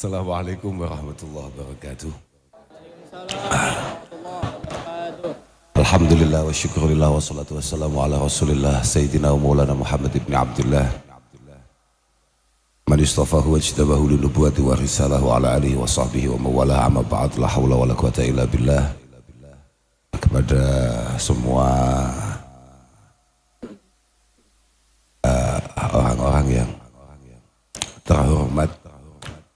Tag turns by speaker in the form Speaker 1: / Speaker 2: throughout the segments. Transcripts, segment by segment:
Speaker 1: Assalamualaikum warahmatullahi wabarakatuh. Alhamdulillah wa syukurillah wa salatu wassalamu ala rasulillah Sayyidina wa maulana Muhammad ibn Abdullah man istafahu wa jtabahu linubuwati wa risalahu ala alihi wa sahbihi wa mawalah amma ba'd la hawla wa la quwata illa billah. Kepada semua orang-orang yang terhormat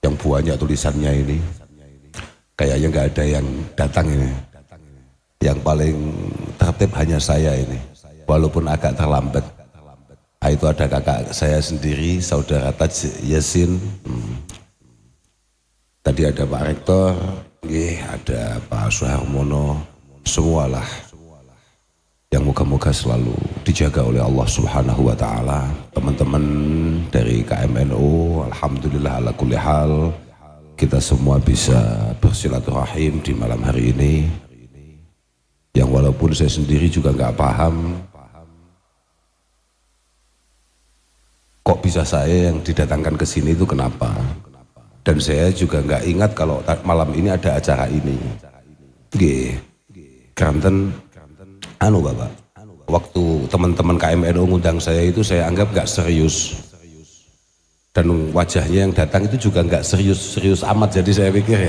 Speaker 1: yang banyak tulisannya ini, kayaknya nggak ada yang datang ini. Yang paling tertib hanya saya ini, walaupun agak terlambat. Itu ada kakak saya sendiri, saudara Taj Yasin. Tadi ada Pak Rektor, ada Pak Suharmono, semualah yang moga-moga selalu dijaga oleh Allah Subhanahu wa Ta'ala. Teman-teman dari KMNU, alhamdulillah ala kulli hal kita semua bisa bersilaturahim di malam hari ini, yang walaupun saya sendiri juga nggak paham kok bisa saya yang didatangkan ke sini itu kenapa, dan saya juga nggak ingat kalau malam ini ada acara ini. Kanten Bapak, waktu teman-teman KMNU ngundang saya itu saya anggap nggak serius, dan wajahnya yang datang itu juga nggak serius amat, jadi saya pikir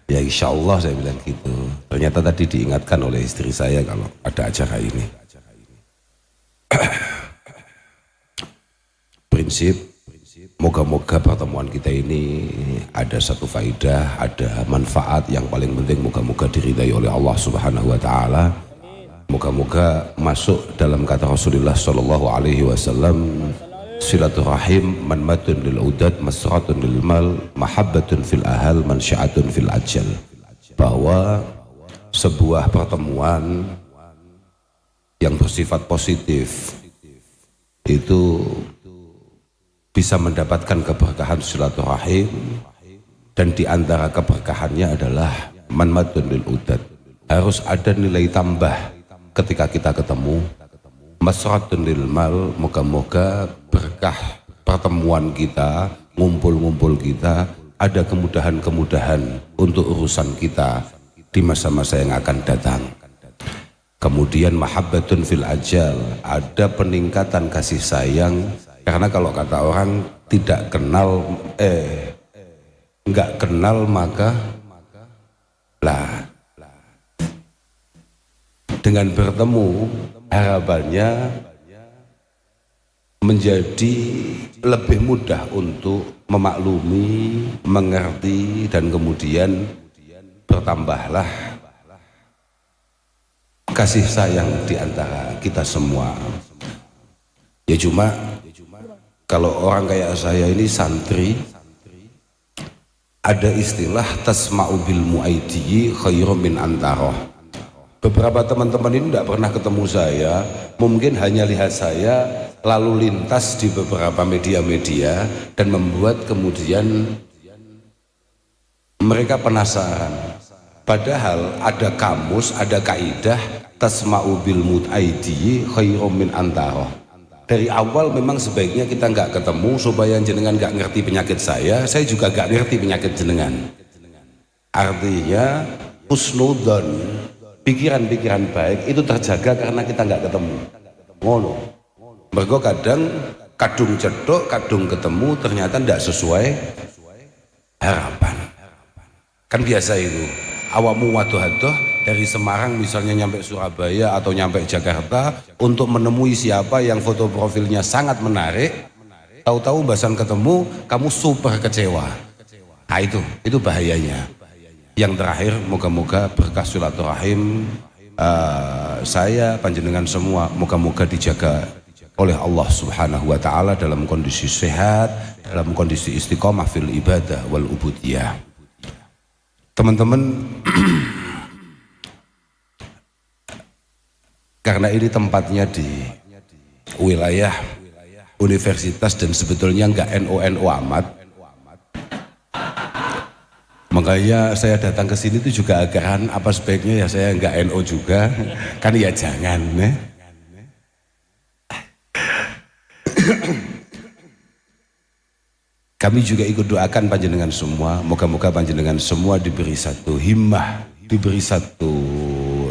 Speaker 1: ya insya Allah saya bilang gitu. Ternyata tadi diingatkan oleh istri saya kalau ada acara ini. Prinsip, moga-moga pertemuan kita ini ada satu faidah, ada manfaat, yang paling penting moga-moga diridai oleh Allah Subhanahu wa Ta'ala. Moga-moga masuk dalam kata Rasulullah Shallallahu Alaihi Wasallam, silaturahim manmatun lil udad, masratun lil mal, mahabbatun fil ahal, mansyaatun fil ajal. Bahwa sebuah pertemuan yang bersifat positif itu bisa mendapatkan keberkahan silaturahim, dan di antara keberkahannya adalah manmatun lil udad, harus ada nilai tambah ketika kita ketemu. Masratun lil mal, moga-moga berkah pertemuan kita, ngumpul-ngumpul kita, ada kemudahan-kemudahan untuk urusan kita di masa-masa yang akan datang. Kemudian mahabbatun fil ajal, ada peningkatan kasih sayang, karena kalau kata orang tidak kenal nggak kenal maka dengan bertemu harapannya menjadi lebih mudah untuk memaklumi, mengerti, dan kemudian bertambahlah kasih sayang di antara kita semua. Ya cuma kalau orang kayak saya ini santri, ada istilah tasma'u bil mu'aidiyyi khairum min antaroh. Beberapa teman-teman ini tidak pernah ketemu saya, mungkin hanya lihat saya lalu lintas di beberapa media-media, dan membuat kemudian mereka penasaran. Padahal ada kamus, ada kaidah tasma'u bil mut'aidi khairum min antaroh. Dari awal memang sebaiknya kita nggak ketemu supaya jenengan nggak ngerti penyakit saya juga nggak ngerti penyakit jenengan. Artinya husnudon, pikiran-pikiran baik itu terjaga karena kita nggak ketemu. Ngono. Mergo kadang kadung cedok, kadung ketemu ternyata tidak sesuai harapan. Kan biasa itu. Awakmu waduh-waduh dari Semarang misalnya nyampe Surabaya atau nyampe Jakarta untuk menemui siapa yang foto profilnya sangat menarik, tahu-tahu bahasan ketemu kamu super kecewa. Nah itu bahayanya. Yang terakhir, moga-moga berkah silaturahim saya panjenengan semua moga-moga dijaga oleh Allah Subhanahu wa Ta'ala dalam kondisi sehat, dalam kondisi istiqomah fil ibadah wal ubudiyah. Teman-teman, karena ini tempatnya di wilayah universitas dan sebetulnya nggak NU amat, makanya saya datang ke sini itu juga agak apa sebaiknya ya saya nggak NU juga, kan ya jangan. Kami juga ikut doakan panjenengan semua, moga-moga panjenengan semua diberi satu himmah, diberi satu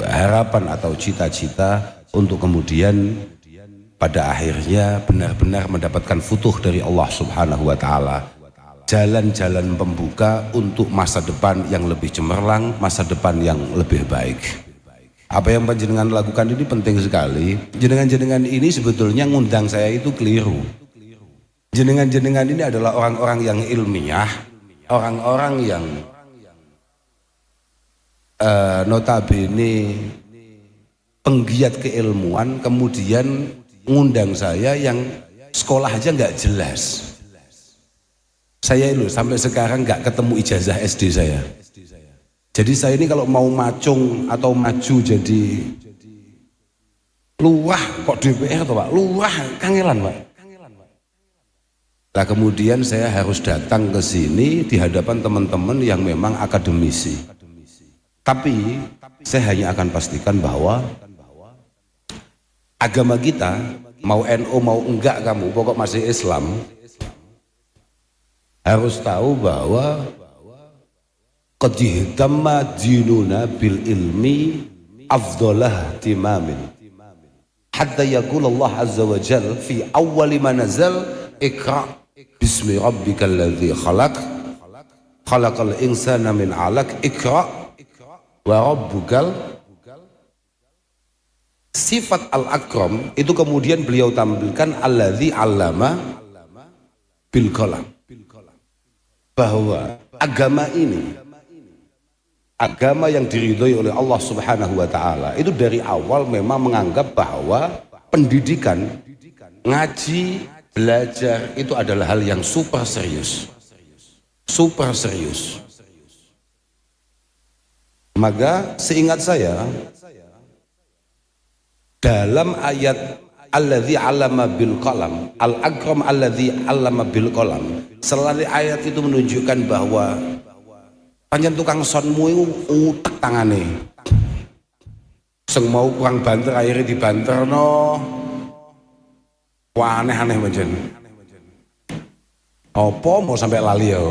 Speaker 1: harapan atau cita-cita untuk kemudian pada akhirnya benar-benar mendapatkan futuh dari Allah Subhanahu wa Ta'ala, jalan-jalan pembuka untuk masa depan yang lebih cemerlang, masa depan yang lebih baik. Apa yang panjenengan lakukan ini penting sekali. Jenengan-jenengan ini sebetulnya ngundang saya itu keliru. Jenengan-jenengan ini adalah orang-orang yang ilmiah, orang-orang yang notabene penggiat keilmuan, kemudian ngundang saya yang sekolah aja nggak jelas. Saya itu sampai sekarang nggak ketemu ijazah SD saya. Jadi saya ini kalau mau macung atau maju jadi luah kok DPR tuh Pak, luah kangelan Pak. Nah kemudian saya harus datang ke sini di hadapan teman-teman yang memang akademisi. Tapi saya hanya akan pastikan bahwa agama kita, mau NU mau enggak kamu, pokok masih Islam, harus tahu bahwa qad ihtamma dinuna bil ilmi afdalah timamin hatta yaqul Allah azza wa jalla fi awwali ma nazal iqra bismi rabbikal ladzi khalaq khalaqal insana min 'alaq iqra wa rabbukal. Sifat al-akram itu kemudian beliau tampilkan alladzi 'allama bil qalam, bahwa agama ini, agama yang diridhoi oleh Allah Subhanahu wa Ta'ala, itu dari awal memang menganggap bahwa pendidikan, ngaji, belajar itu adalah hal yang super serius. Super serius. Maka seingat saya, dalam ayat alladzi 'allama bil qalam, al-akram alladzi 'allama bil qalam, selalu ayat itu menunjukkan bahwa panjang tukang sonmu itu utek tangane. Sing mau kurang banter akhirnya dibanter no. Wah aneh-aneh macam. Apa mau sampai lali ya?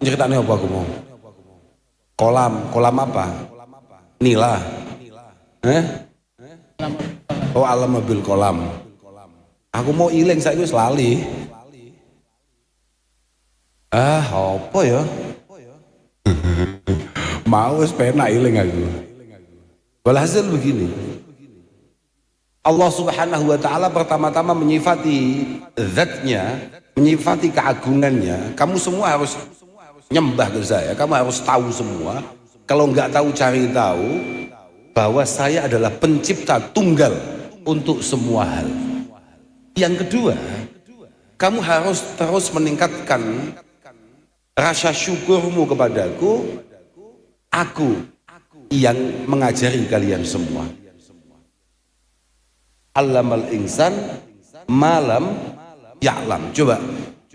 Speaker 1: Ceritanya apa aku mau? Kolam apa? Nila. Oh alam mobil kolam. Aku mau iling saya itu lali. Apa ya? Mau sepena iling aku. Walhasil begini. Allah Subhanahu wa Ta'ala pertama-tama menyifati zatnya, menyifati keagungannya. Kamu semua harus nyembah ke saya, kamu harus tahu semua. Kalau nggak tahu cari tahu bahwa saya adalah pencipta tunggal untuk semua hal. Yang kedua, kamu harus terus meningkatkan rasa syukurmu kepadaku, aku yang mengajari kalian semua. Allamal insan malam ya'lam. Coba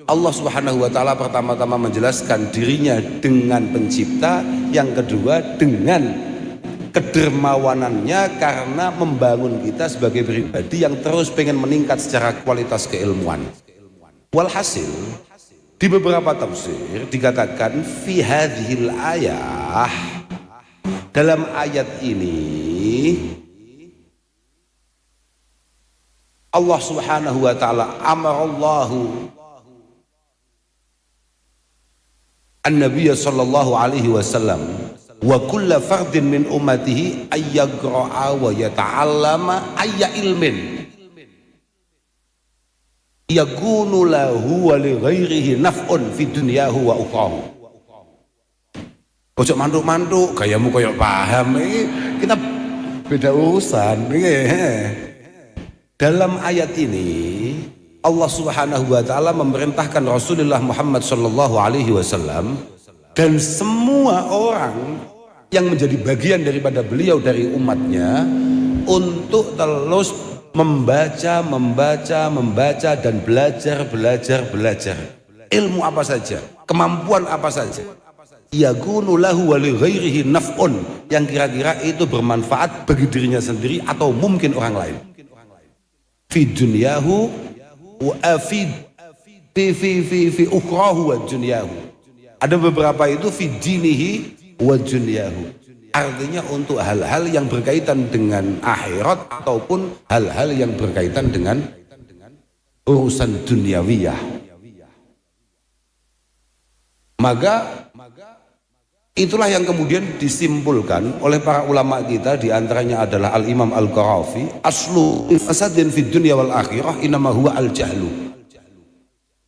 Speaker 1: Allah Subhanahu wa Ta'ala pertama-tama menjelaskan dirinya dengan pencipta, yang kedua dengan kedermawanannya karena membangun kita sebagai pribadi yang terus pengen meningkat secara kualitas keilmuan. Walhasil di beberapa tafsir dikatakan fi hadhil ayah, dalam ayat ini Allah Subhanahu wa Ta'ala amarallahu an-nabiy sallallahu alaihi wasallam wa kulla fardin min ummatihi ayyagra'a wa yata'allama ayya ilmin yakunu lahu wa li ghairihi naf'un fi dunyahu wa ukhrahu. Ojo mantuk-mantuk gayamu koyo paham, kita beda urusan. Dalam ayat ini Allah Subhanahu wa Ta'ala memerintahkan Rasulullah Muhammad sallallahu alaihi wasallam dan semua orang yang menjadi bagian daripada beliau dari umatnya untuk terus membaca dan belajar ilmu apa saja, kemampuan apa saja, yakunu lahu wa li ghairihi naf'un, yang kira-kira itu bermanfaat bagi dirinya sendiri atau mungkin orang lain, fi dunyahu wa fi ukhrahu wa dunyahu. Ada beberapa itu fi dinihi wa dunyahu. Artinya untuk hal-hal yang berkaitan dengan akhirat ataupun hal-hal yang berkaitan dengan urusan duniawiyah. Maka itulah yang kemudian disimpulkan oleh para ulama kita, diantaranya adalah Al-Imam Al-Qarafi, aslu fasadin fid dunya wal akhirah inama huwa al-jahlu.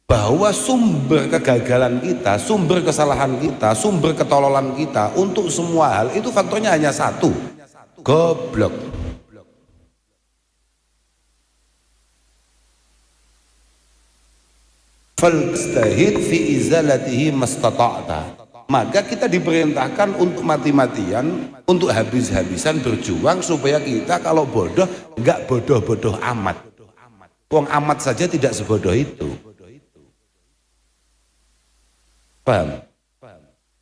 Speaker 1: Bahwa sumber kegagalan kita, sumber kesalahan kita, sumber ketololan kita untuk semua hal itu faktornya hanya satu, goblok. Falstahid fi izalatihi mastata'ta. Maka kita diperintahkan untuk mati-matian, untuk habis-habisan berjuang supaya kita kalau bodoh enggak bodoh-bodoh amat. Wong amat saja tidak sebodoh itu. Paham?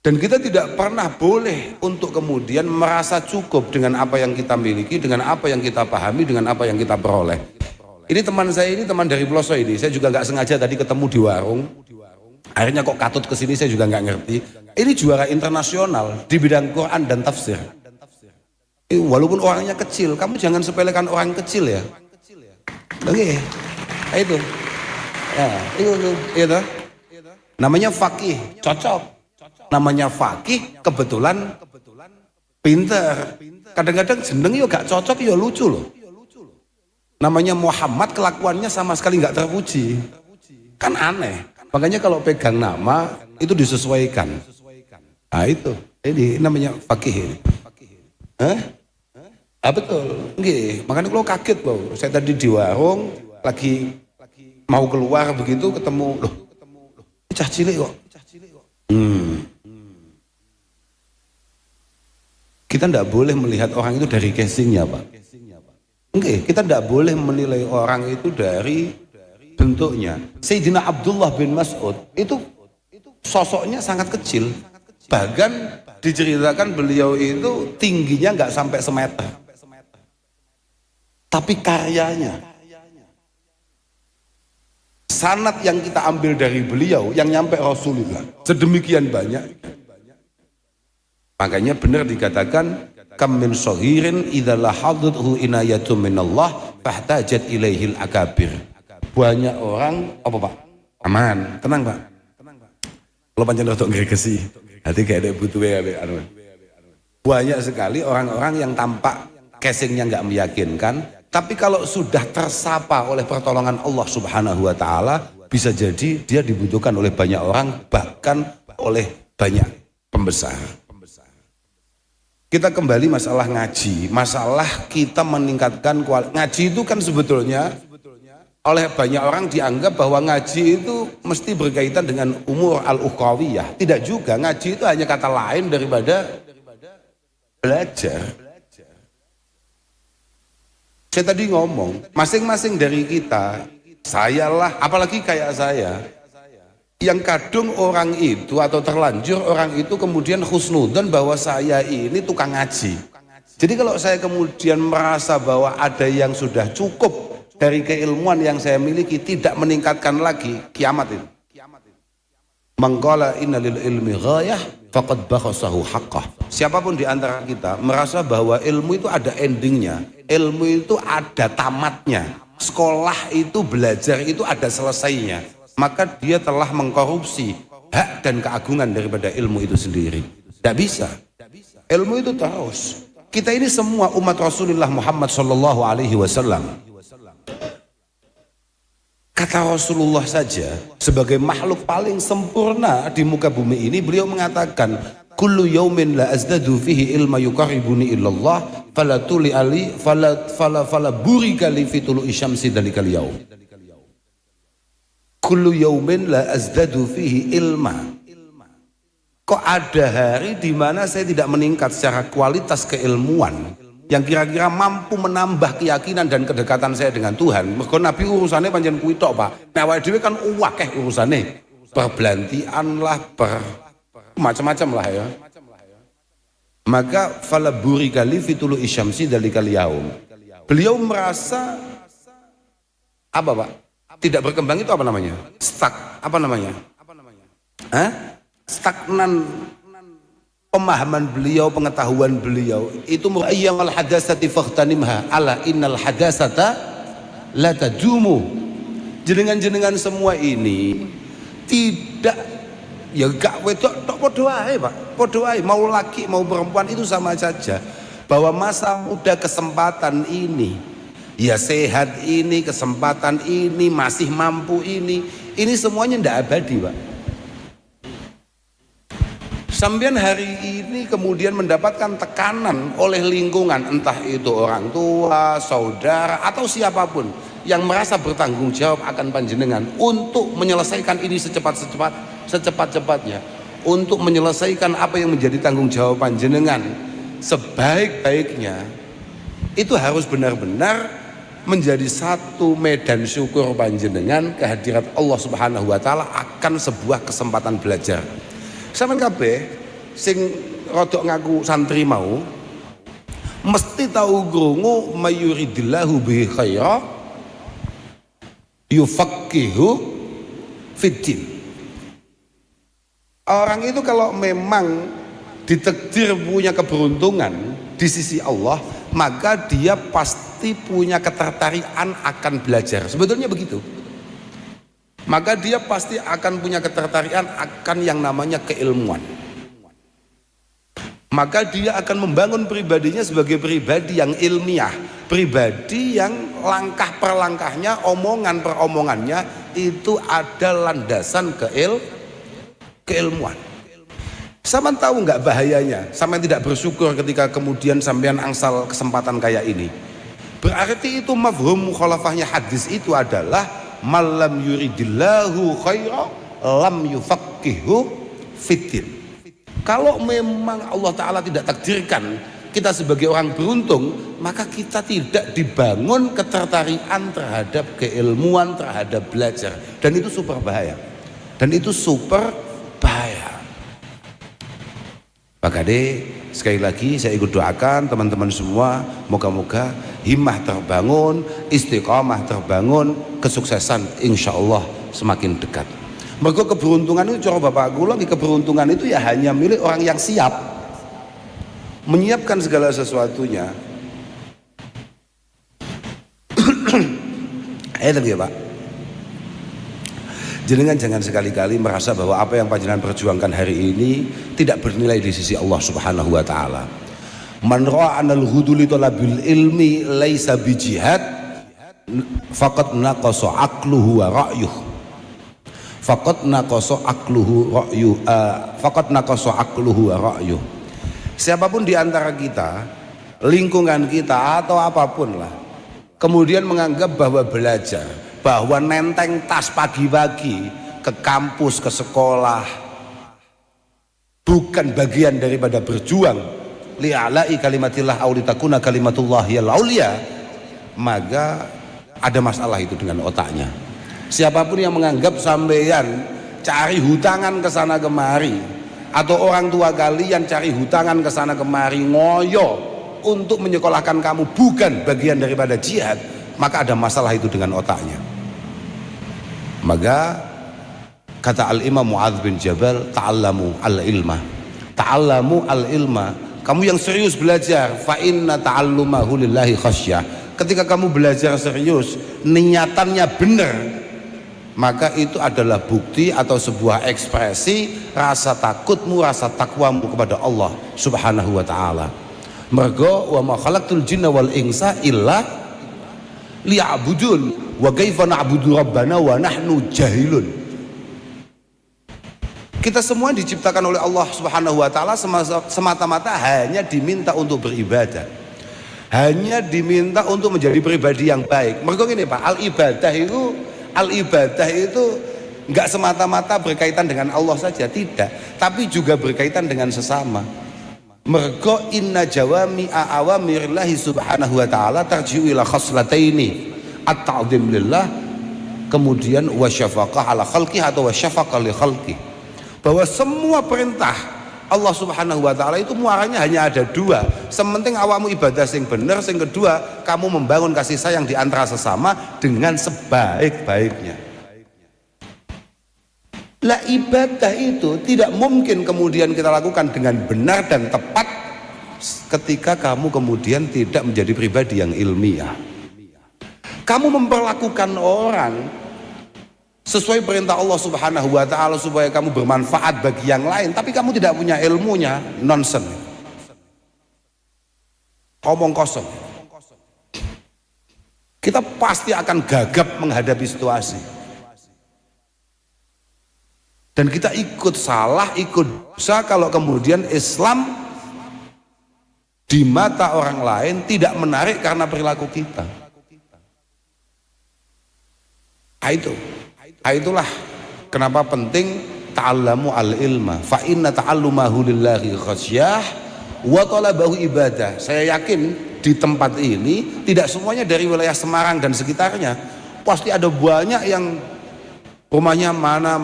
Speaker 1: Dan kita tidak pernah boleh untuk kemudian merasa cukup dengan apa yang kita miliki, dengan apa yang kita pahami, dengan apa yang kita peroleh. Ini teman saya, ini teman dari Ploso ini, saya juga nggak sengaja tadi ketemu di warung. Akhirnya kok katut ke sini, saya juga nggak ngerti. Ini juara internasional di bidang Quran dan tafsir. Walaupun orangnya kecil, kamu jangan sepelekan orang kecil ya. Oke, itu. Ya, itu. Namanya faqih, cocok. Namanya faqih, kebetulan pinter. Kadang-kadang jeneng yo gak cocok, yo lucu loh. Namanya Muhammad, kelakuannya sama sekali gak terpuji. Kan aneh. Makanya kalau pegang nama itu disesuaikan. Nah itu, ini namanya faqih. Hah? Ah betul. Nggih, makanya kalau kaget loh. Saya tadi di warung lagi mau keluar begitu ketemu loh. Cah cilik kok. Kita tidak boleh melihat orang itu dari casingnya, Pak. Enggak, kita tidak boleh menilai orang itu dari bentuknya. Sayyidina Abdullah bin Mas'ud itu sosoknya sangat kecil. Bahkan diceritakan beliau itu tingginya nggak sampai semeter. Tapi karyanya, sanad yang kita ambil dari beliau yang nyampe Rasulullah sedemikian banyak. Makanya benar dikatakan kam min shahirin idza lahadhathu inayatum minallah fahtajat ilaihil akabir. Banyak orang apa Pak? Aman, tenang Pak. Kalau pancen rada ngregesi, hati kayak ada butuh ya. Banyak sekali orang-orang yang tampak casingnya nggak meyakinkan, tapi kalau sudah tersapa oleh pertolongan Allah Subhanahu wa taala, bisa jadi dia dibutuhkan oleh banyak orang, bahkan oleh banyak pembesar. Kita kembali masalah ngaji, masalah kita meningkatkan kualitas. Ngaji itu kan sebetulnya oleh banyak orang dianggap bahwa ngaji itu mesti berkaitan dengan umur al-ukhrawiyah. Tidak juga, ngaji itu hanya kata lain daripada belajar. Saya tadi ngomong, masing-masing dari kita, sayalah, apalagi kayak saya, yang kadung orang itu atau terlanjur orang itu kemudian husnudzon bahwa saya ini tukang ngaji. Jadi kalau saya kemudian merasa bahwa ada yang sudah cukup dari keilmuan yang saya miliki, tidak meningkatkan lagi, kiamat itu. Mangqala inna lil ilmi ghayah faqad bakhasahu haqqah. Siapapun di antara kita merasa bahwa ilmu itu ada endingnya, ilmu itu ada tamatnya, sekolah itu belajar itu ada selesainya, maka dia telah mengkorupsi hak dan keagungan daripada ilmu itu sendiri. Tidak bisa. Ilmu itu terus. Kita ini semua umat Rasulullah Muhammad sallallahu alaihi wasallam. Kata Rasulullah saja sebagai makhluk paling sempurna di muka bumi ini, beliau mengatakan kullu yaumin la azdadu fihi ilma yuqarribuni illallah fala tuli ali fala burika li fitulu isyamsi dalikal yaum. Kullu yaumin la azdadu fihi ilma. Kok ada hari di mana saya tidak meningkat secara kualitas keilmuan yang kira-kira mampu menambah keyakinan dan kedekatan saya dengan Tuhan. Mergo Nabi urusannya panjang kuwi tok, Pak. Nah awake dhewe kan akeh urusane. Perbelantian lah, macam-macam lah ya. Maka fala burika li fitulu isyamsi dalikal yaum. Beliau merasa apa, Pak? Tidak berkembang itu apa namanya? Stuck, apa namanya? Stagnan pemahaman beliau, pengetahuan beliau itu ayyamal hadasati faghtanimha ala innal hadasata la tadumu. Jenengan semua ini tidak ya gak wedok tok padha wae, Pak. Padha wae, mau laki mau perempuan itu sama saja. Bahwa masa muda kesempatan ini, ya sehat ini, kesempatan ini, masih mampu ini semuanya ndak abadi, Pak. Sampeyan hari ini kemudian mendapatkan tekanan oleh lingkungan, entah itu orang tua, saudara, atau siapapun yang merasa bertanggung jawab akan panjenengan untuk menyelesaikan ini secepat-cepatnya, untuk menyelesaikan apa yang menjadi tanggung jawab panjenengan sebaik-baiknya. Itu harus benar-benar menjadi satu medan syukur panjenengan kehadirat Allah Subhanahu wa taala akan sebuah kesempatan belajar. Sampeyan kabeh sing rodok ngaku santri mau mesti tahu krungu mayuridillahu bihi khaira yufaqihu fiddin. Orang itu kalau memang ditakdir punya keberuntungan di sisi Allah, maka dia pasti punya ketertarikan akan belajar. Sebetulnya begitu. Maka dia pasti akan punya ketertarikan akan yang namanya keilmuan. Maka dia akan membangun pribadinya sebagai pribadi yang ilmiah, pribadi yang langkah per langkahnya, omongan per omongannya itu ada landasan keilmuan. Sampean tahu nggak bahayanya? Sampean tidak bersyukur ketika kemudian sampean angsal kesempatan kayak ini. Berarti itu mafhum mukhalafahnya hadis itu adalah malam yuridillahu khaira lam yufaqihu fiddin. Kalau memang Allah Ta'ala tidak takdirkan kita sebagai orang beruntung, maka kita tidak dibangun ketertarikan terhadap keilmuan, terhadap belajar, dan itu super bahaya. Maka sekali lagi saya ikut doakan teman-teman semua, moga-moga himmah terbangun, istiqamah terbangun, kesuksesan insya Allah semakin dekat. Mergo keberuntungan itu cara bapak kula, keberuntungan itu ya hanya milik orang yang siap menyiapkan segala sesuatunya. Ya Pak, jenengan jangan sekali-kali merasa bahwa apa yang panjenengan perjuangkan hari ini tidak bernilai di sisi Allah Subhanahu wa taala. Man ra'a anal huduli talabil ilmi laisa bijihad faqad naqasa aqluhu wa ra'yuh. Faqad naqasa aqluhu wa ra'yuh. Siapapun di antara kita, lingkungan kita atau apapun lah, kemudian menganggap bahwa belajar, bahwa nenteng tas pagi-pagi ke kampus, ke sekolah bukan bagian daripada berjuang li'ala'i kalimatillah aw litakuna kalimatullahi al-auliya, maka ada masalah itu dengan otaknya. Siapapun yang menganggap sampeyan cari hutangan ke sana kemari, atau orang tua kalian cari hutangan ke sana kemari ngoyo untuk menyekolahkan kamu bukan bagian daripada jihad, maka ada masalah itu dengan otaknya. Maka kata Al-Imam Mu'adz bin Jabal, ta'allamu al-ilma. Ta'allamu al-ilma. Kamu yang serius belajar, fa inna ta'allumahu lillahi khasyah. Ketika kamu belajar serius, niatannya benar, maka itu adalah bukti atau sebuah ekspresi rasa takutmu, rasa takwamu kepada Allah Subhanahu wa ta'ala. Mergo wa ma khalaqtul jinna wal insa illa liya'budun wa kaifa na'budu rabbana wa nahnu jahilun. Kita semua diciptakan oleh Allah Subhanahu wa taala semata-mata hanya diminta untuk beribadah, hanya diminta untuk menjadi pribadi yang baik. Mergo ngene Pak, al-ibadah itu enggak semata-mata berkaitan dengan Allah saja, tidak, tapi juga berkaitan dengan sesama. Mergo inna jawami awamirillahi subhanahu wa ta'ala tarji'u ila khaslataini at-ta'zim lillah, kemudian wasyafaqah ala khalqih atau wasyafaqah li khalqih, bahwa semua perintah Allah Subhanahu wa ta'ala itu muaranya hanya ada dua. Sementing awakmu ibadah sing bener, sing kedua kamu membangun kasih sayang di antara sesama dengan sebaik-baiknya. Lah ibadah itu tidak mungkin kemudian kita lakukan dengan benar dan tepat ketika kamu kemudian tidak menjadi pribadi yang ilmiah. Kamu memperlakukan orang sesuai perintah Allah Subhanahu wa ta'ala supaya kamu bermanfaat bagi yang lain, tapi kamu tidak punya ilmunya, nonsense, omong kosong. Kita pasti akan gagap menghadapi situasi, dan kita ikut salah, ikut dosa kalau kemudian Islam di mata orang lain tidak menarik karena perilaku kita. Itulah kenapa penting ta'allamu al-ilma fa inna ta'allumahu lillahi khasyah wa talabahu ibadah. Saya yakin di tempat ini tidak semuanya dari wilayah Semarang dan sekitarnya. Pasti ada banyak yang rumahnya mana.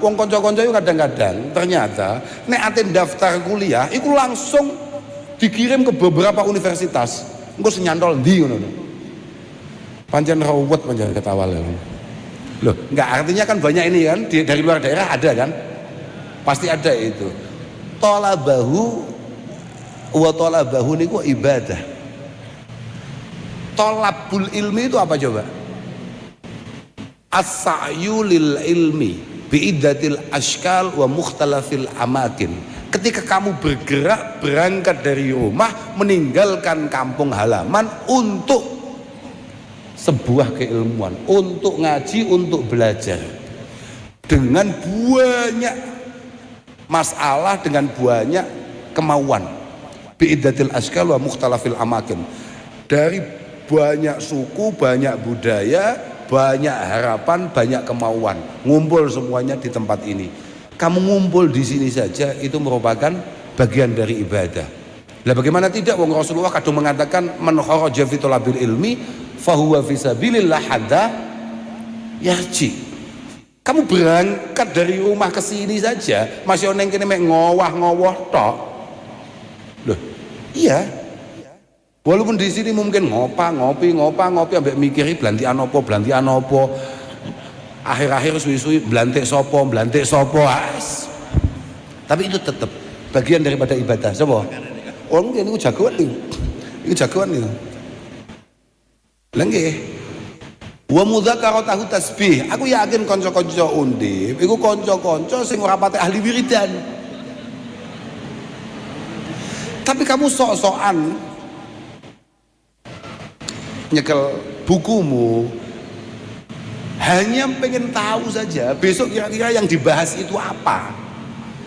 Speaker 1: Wong konco-konco itu kadang-kadang ternyata nek aten daftar kuliah itu langsung dikirim ke beberapa universitas. Engko senyantol ndi ngono. Pancen rawet pancen ketawal. Loh, enggak, artinya kan banyak ini kan dari luar daerah ada kan, pasti ada itu. Tolabahu wa tolabahu niku ibadah. Tolabul ilmi itu apa coba? As-sa'yu lil ilmi biiddatil ashkal wa mukhtalafil amakin. Ketika kamu bergerak berangkat dari rumah meninggalkan kampung halaman untuk sebuah keilmuan, untuk ngaji, untuk belajar dengan banyak masalah, dengan banyak kemauan, biiddatil ashkal wa mukhtalafil amakin, dari banyak suku, banyak budaya, banyak harapan, banyak kemauan, ngumpul semuanya di tempat ini. Kamu ngumpul di sini saja itu merupakan bagian dari ibadah. Lah bagaimana tidak, wong Rasulullah kadang mengatakan man kharaja fi thalabil ilmi fahuwa fisabilillah hadda yarji. Kamu berangkat dari rumah ke sini saja masih oneng kene mek ngowah-ngowoh tok. Loh, iya. Walaupun di sini mungkin ngopi ambek mikiri blantian apa. Akhir-akhir suwi-suwi blantik sopo. Tapi itu tetap bagian daripada ibadah. Coba. Oh, ini jagoan nih. Ini jagoan nih. Lengge, wa mudzakaratahu tasbih. Aku yakin kanca-kanca undip iku kanca-kanca sing ora pate ahli wiridan. Tapi kamu sok-sokan nyekel bukumu hanya pengen tahu saja besok kira-kira yang dibahas itu apa.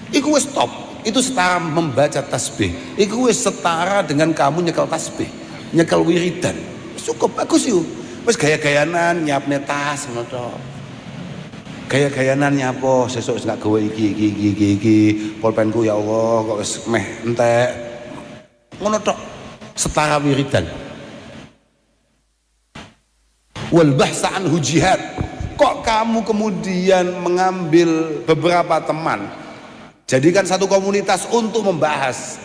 Speaker 1: Iku wis stop. Itu setara membaca tasbih. Iku wis setara dengan kamu nyekel tasbih, nyekel wiridan. Cukup bagus yuk. Wis gaya-gayanan nyiapne tas ngono tok. Gaya-gayanan nyapo sesuk wis gak gawe iki. Pulpenku ya Allah kok wis meh entek. Ngono tok. Setara wiridan. Wal bahsa anhu jihad. Kok kamu kemudian mengambil beberapa teman, jadikan satu komunitas untuk membahas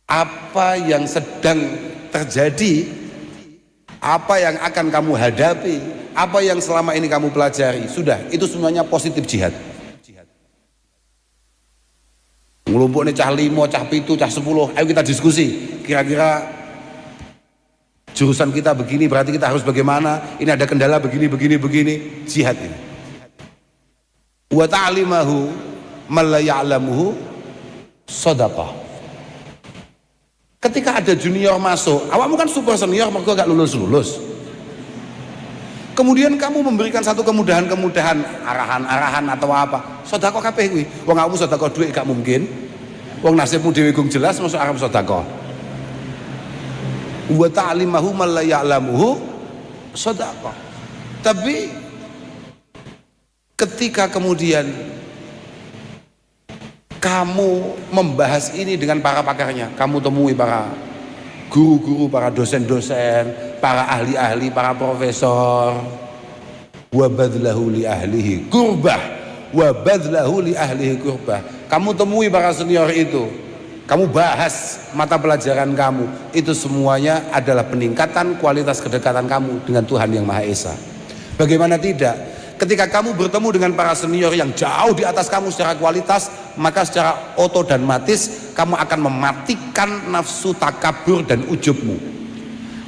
Speaker 1: apa yang sedang terjadi, apa yang akan kamu hadapi, apa yang selama ini kamu pelajari. Sudah, itu semuanya positif jihad. Ngelumpuk nih cah 5, cah 7, cah 10. Ayo kita diskusi. Kira-kira jurusan kita begini, berarti kita harus bagaimana? Ini ada kendala begini. Jihad ini. Wa ta'limahu man la ya'lamuhu shadaqah. Ketika ada junior masuk, awakmu kan super senior, mergo gak lulus. Kemudian kamu memberikan satu kemudahan-kemudahan, arahan-arahan atau apa. Sedekah kabeh kuwi. Wong awakmu sedekah dhuwit gak mungkin. Wong nasibmu dhewe gong jelas masuk arep sedekah. Wa ta'limahu man la ya'lamuhu sedekah. Tapi ketika kemudian kamu membahas ini dengan para pakarnya, kamu temui para guru-guru, para dosen-dosen, para ahli-ahli, para profesor. Wa badlahu li ahlihi kurbah wa badlahu li ahlihi qurbah. Kamu temui para senior itu, kamu bahas mata pelajaran kamu, itu semuanya adalah peningkatan kualitas kedekatan kamu dengan Tuhan yang Maha Esa. Bagaimana tidak, ketika kamu bertemu dengan para senior yang jauh di atas kamu secara kualitas, maka secara otomatis kamu akan mematikan nafsu takabur dan ujubmu.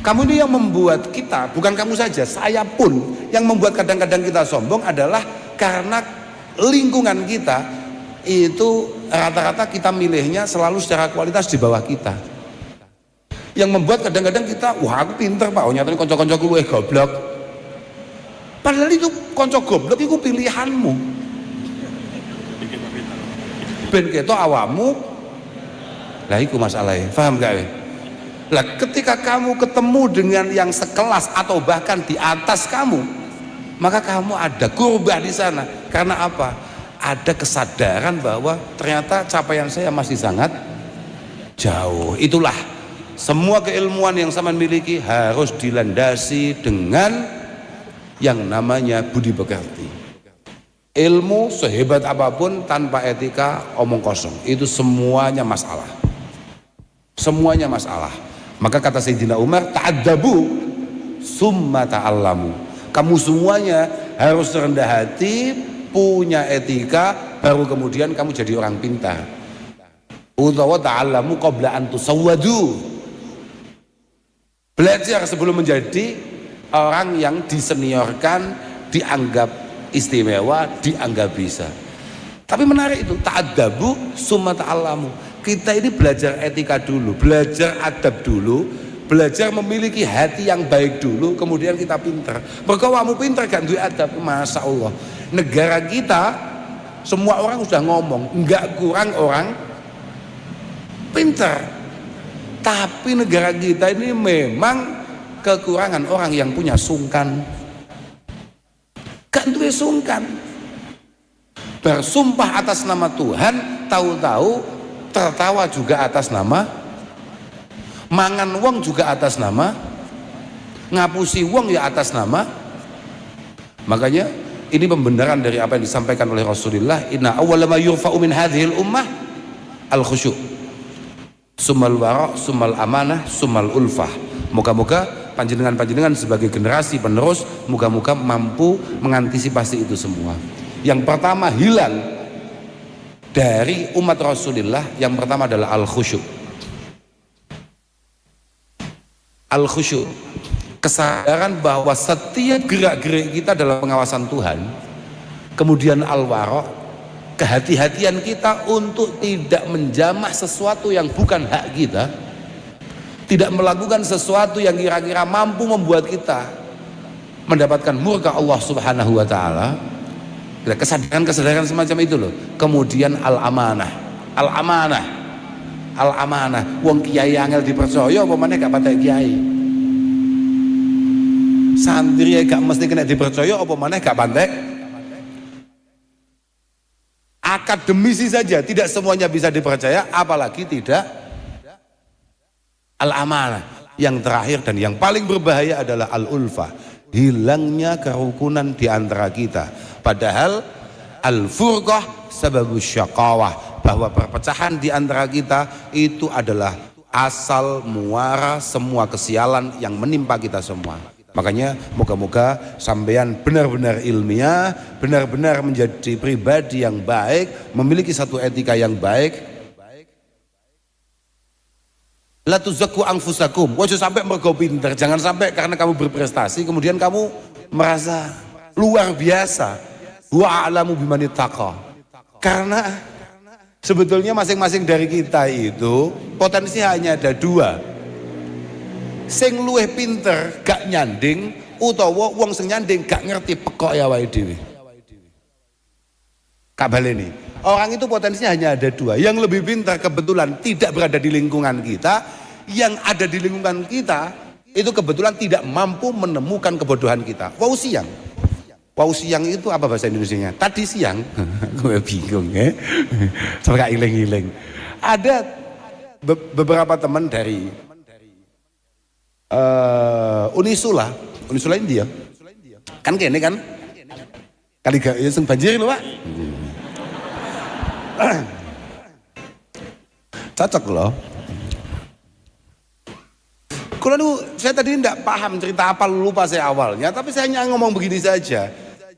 Speaker 1: Kamu ini yang membuat kita, bukan kamu saja, saya pun yang membuat kadang-kadang kita sombong adalah karena lingkungan kita itu rata-rata kita milihnya selalu secara kualitas di bawah kita, yang membuat kadang-kadang kita, wah aku pinter pak, oh nyata ini konco-koncoku luwih goblok, padahal itu konco goblok itu pilihanmu, ben ketok awamu lah iku masalahnya, paham gak? Lah ketika kamu ketemu dengan yang sekelas atau bahkan di atas kamu, maka kamu ada kurbah di sana. Karena apa? Ada kesadaran bahwa ternyata capaian saya masih sangat jauh. Itulah semua keilmuan yang sama miliki harus dilandasi dengan yang namanya budi pekerti. Ilmu sehebat apapun tanpa etika omong kosong, itu semuanya masalah. Semuanya masalah. Maka kata Sayyidina Umar, ta'addabu summa ta'allamu. Kamu semuanya harus rendah hati, punya etika, baru kemudian kamu jadi orang pintar. Utawa ta'allamu qabla an tusawwadu. Belajar sebelum menjadi orang yang diseniorkan, dianggap istimewa, dianggap bisa. Tapi menarik itu, ta'addabu summa ta'allamu. Kita ini belajar etika dulu, belajar adab dulu, belajar memiliki hati yang baik dulu, kemudian kita pintar. Berkawamu pintar gak duwe adab, masya Allah. Negara kita semua orang sudah ngomong nggak kurang orang pintar, tapi negara kita ini memang kekurangan orang yang punya sungkan. Gak duwe sungkan, bersumpah atas nama Tuhan, tahu-tahu tertawa juga atas nama, mangan wong juga atas nama, ngapusi wong ya atas nama. Makanya ini pembenaran dari apa yang disampaikan oleh Rasulullah, inna awwala ma yurfa'u min hadhil ummah al-khusyu' summal wara' summal amanah summal ulfah. Moga-moga panjenengan sebagai generasi penerus moga-moga mampu mengantisipasi itu semua. Yang pertama hilang dari umat Rasulullah, yang pertama adalah al-khusyu'. Al-khusyu', kesadaran bahwa setiap gerak-gerik kita dalam pengawasan Tuhan. Kemudian al-wara', kehati-hatian kita untuk tidak menjamah sesuatu yang bukan hak kita, tidak melakukan sesuatu yang kira-kira mampu membuat kita mendapatkan murka Allah Subhanahu wa Ta'ala. Kesadaran semacam itu loh. Kemudian al-amanah, wong kiai angel dipercaya apa maneh gak patek kiai, santri gak mesti kena dipercaya apa maneh gak pandai. Akademisi saja tidak semuanya bisa dipercaya, apalagi tidak al-amanah. Yang terakhir dan yang paling berbahaya adalah al-ulfah, hilangnya kerukunan di antara kita. Padahal al-furqah sababus syaqawah, bahwa perpecahan di antara kita itu adalah asal muara semua kesialan yang menimpa kita semua. Makanya moga-moga sampean benar-benar ilmiah, benar-benar menjadi pribadi yang baik, memiliki satu etika yang baik. La tuzakku anfusakum, ojo sampai mergo pinter, jangan sampai karena kamu berprestasi kemudian kamu merasa luar biasa. Wa a'lamu bimani taqa. Karena sebetulnya masing-masing dari kita itu potensi hanya ada dua. Sing luwih pinter gak nyanding, utawa wong sing nyanding gak ngerti pekok ya wae dhewe. Kabel ini orang itu potensinya hanya ada dua. Yang lebih pintar kebetulan tidak berada di lingkungan kita, yang ada di lingkungan kita itu kebetulan tidak mampu menemukan kebodohan kita. Wau siang itu apa bahasa Indonesianya? Tadi siang, gue bingung ya. Sampai gak iling-iling. Ada beberapa teman dari Unisula India. Kan kene kan? Kali gak ya banjir lho, Pak. Cocok loh. Kalau saya tadi tidak paham cerita apa, lupa saya awalnya, tapi saya hanya ngomong begini saja.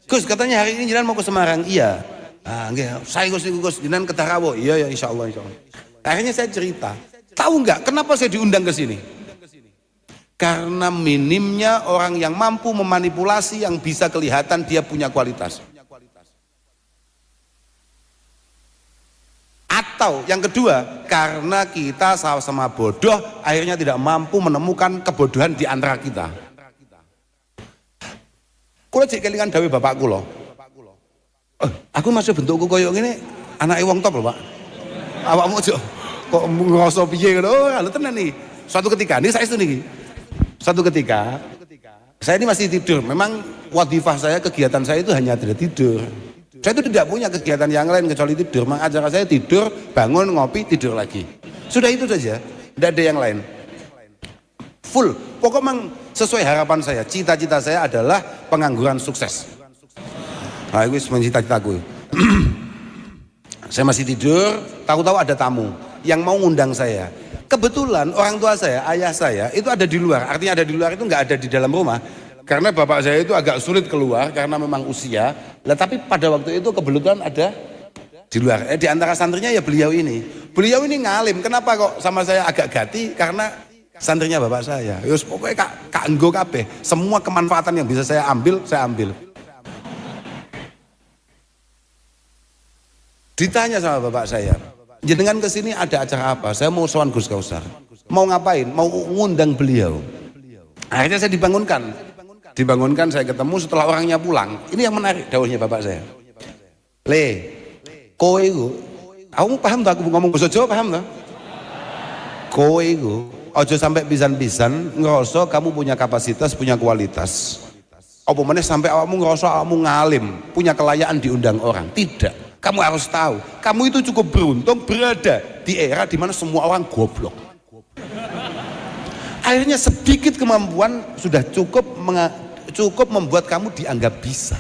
Speaker 1: Gus, katanya hari ini jalan mau ke Semarang. Iya. Ah, saya Gus, jalan ke Tarawo. Iya ya, insya Allah. Akhirnya saya cerita. Tahu nggak kenapa saya diundang ke sini? Karena minimnya orang yang mampu memanipulasi, yang bisa kelihatan dia punya kualitas. Atau yang kedua, karena kita sama-sama bodoh, akhirnya tidak mampu menemukan kebodohan di antara kita. Kulo cek kelingan dawuh bapakku loh. Aku masih bentukku koyo ngene, anake wong top lho, Pak. Awakmu kok ngrasa piye ngono? Lho tenan nih. Suatu ketika, ini saya itu nih. Suatu ketika, saya ini masih tidur. Memang wadifah saya, kegiatan saya itu hanya tidur. Saya itu tidak punya kegiatan yang lain kecuali tidur. Memang acara saya tidur, bangun, ngopi, tidur lagi. Sudah itu saja, tidak ada yang lain. Full, pokok memang sesuai harapan saya. Cita-cita saya adalah pengangguran sukses. Nah, itu cita-citaku. Saya masih tidur, tahu-tahu ada tamu yang mau ngundang saya. Kebetulan orang tua saya, ayah saya itu ada di luar. Artinya ada di luar itu nggak ada di dalam rumah. Karena bapak saya itu agak sulit keluar karena memang usia. Lah tapi pada waktu itu kebetulan ada di luar. Di antara santrinya ya beliau ini. Beliau ini ngalim. Kenapa kok sama saya agak gati? Karena santrinya bapak saya. Yus pokoknya kak enggo kabeh. Semua kemanfaatan yang bisa saya ambil, saya ambil. Ditanya sama bapak saya, jenengan kesini ada acara apa? Saya mau sowan Gus Kausar. Mau ngapain? Mau ngundang beliau. Akhirnya saya dibangunkan. Saya ketemu setelah orangnya pulang. Ini yang menarik dawuhnya bapak saya. Kowe iku, kamu paham tak aku ngomong bahasa Jawa, paham tak? Kowe iku aja sampai pisan-pisan ngerasa kamu punya kapasitas, punya kualitas. Apa meneh sampai awakmu ngerasa awakmu ngalim, punya kelayaan diundang orang. Tidak. Kamu harus tahu, kamu itu cukup beruntung berada di era di mana semua orang goblok. Akhirnya sedikit kemampuan sudah cukup membuat kamu dianggap bisa.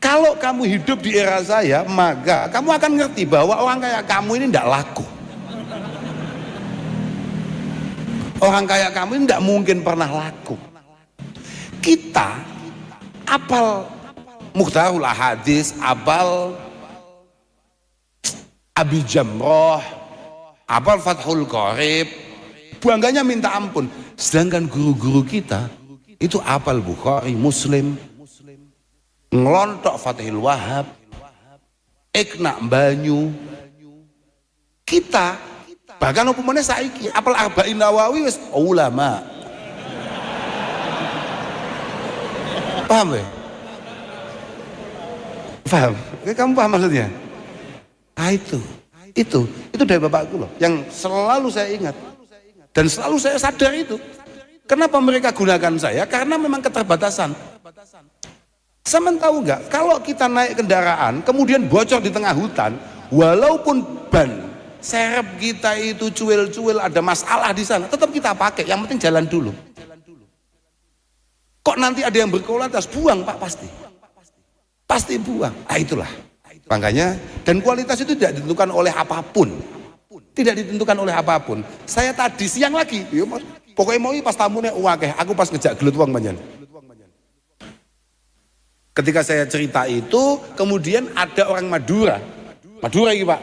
Speaker 1: Kalau kamu hidup di era saya, maka kamu akan ngerti bahwa orang kayak kamu ini tidak laku. Orang kayak kamu ini tidak mungkin pernah laku. Kita apal Mukhtarul Ahadits, apal Abi Jamroh, apal Fathul Qorib, bangganya minta ampun. Sedangkan guru-guru kita itu apal Bukhari, Muslim, ngelontok Fathul Wahab, Iqna Banyu. Kita bahkan upamane saiki apal Arba'in Nawawi wis ulama. Paham ya? Paham? Kamu paham maksudnya? Ah itu dari bapakku loh, yang selalu saya ingat dan selalu saya sadar itu. Kenapa mereka gunakan saya? Karena memang keterbatasan. Sama tahu nggak? Kalau kita naik kendaraan, kemudian bocor di tengah hutan, walaupun ban serep kita itu cuil-cuil, ada masalah di sana, tetap kita pakai. Yang penting jalan dulu. Kok nanti ada yang berkualitas? Buang Pak, pasti buang. Ah itulah. Makanya, dan kualitas itu tidak ditentukan oleh apapun. Tidak ditentukan oleh apapun. Saya tadi siang lagi, pokoknya mau pas tamunya wakeh, aku pas ngejak gelut uang banyak. Ketika saya cerita itu, kemudian ada orang Madura ini Pak,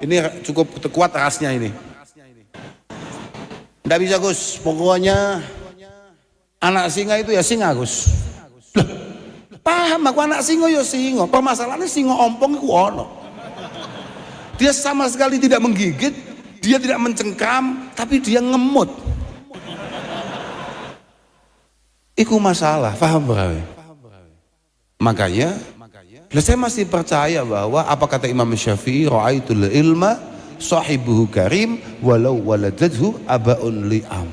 Speaker 1: ini cukup kuat rasnya ini. Nggak bisa Gus, pokoknya anak singa itu ya singa Gus. Loh, paham aku anak singa ya singa. Permasalahannya singa ompong itu ono. Dia sama sekali tidak menggigit, dia tidak mencengkram, tapi dia ngemut. Iku masalah, paham berapa? Makanya, saya masih percaya bahwa apa kata Imam Syafi'i, ra'aitul ilma sahibuhu karim walau waladadhu abaun li'am.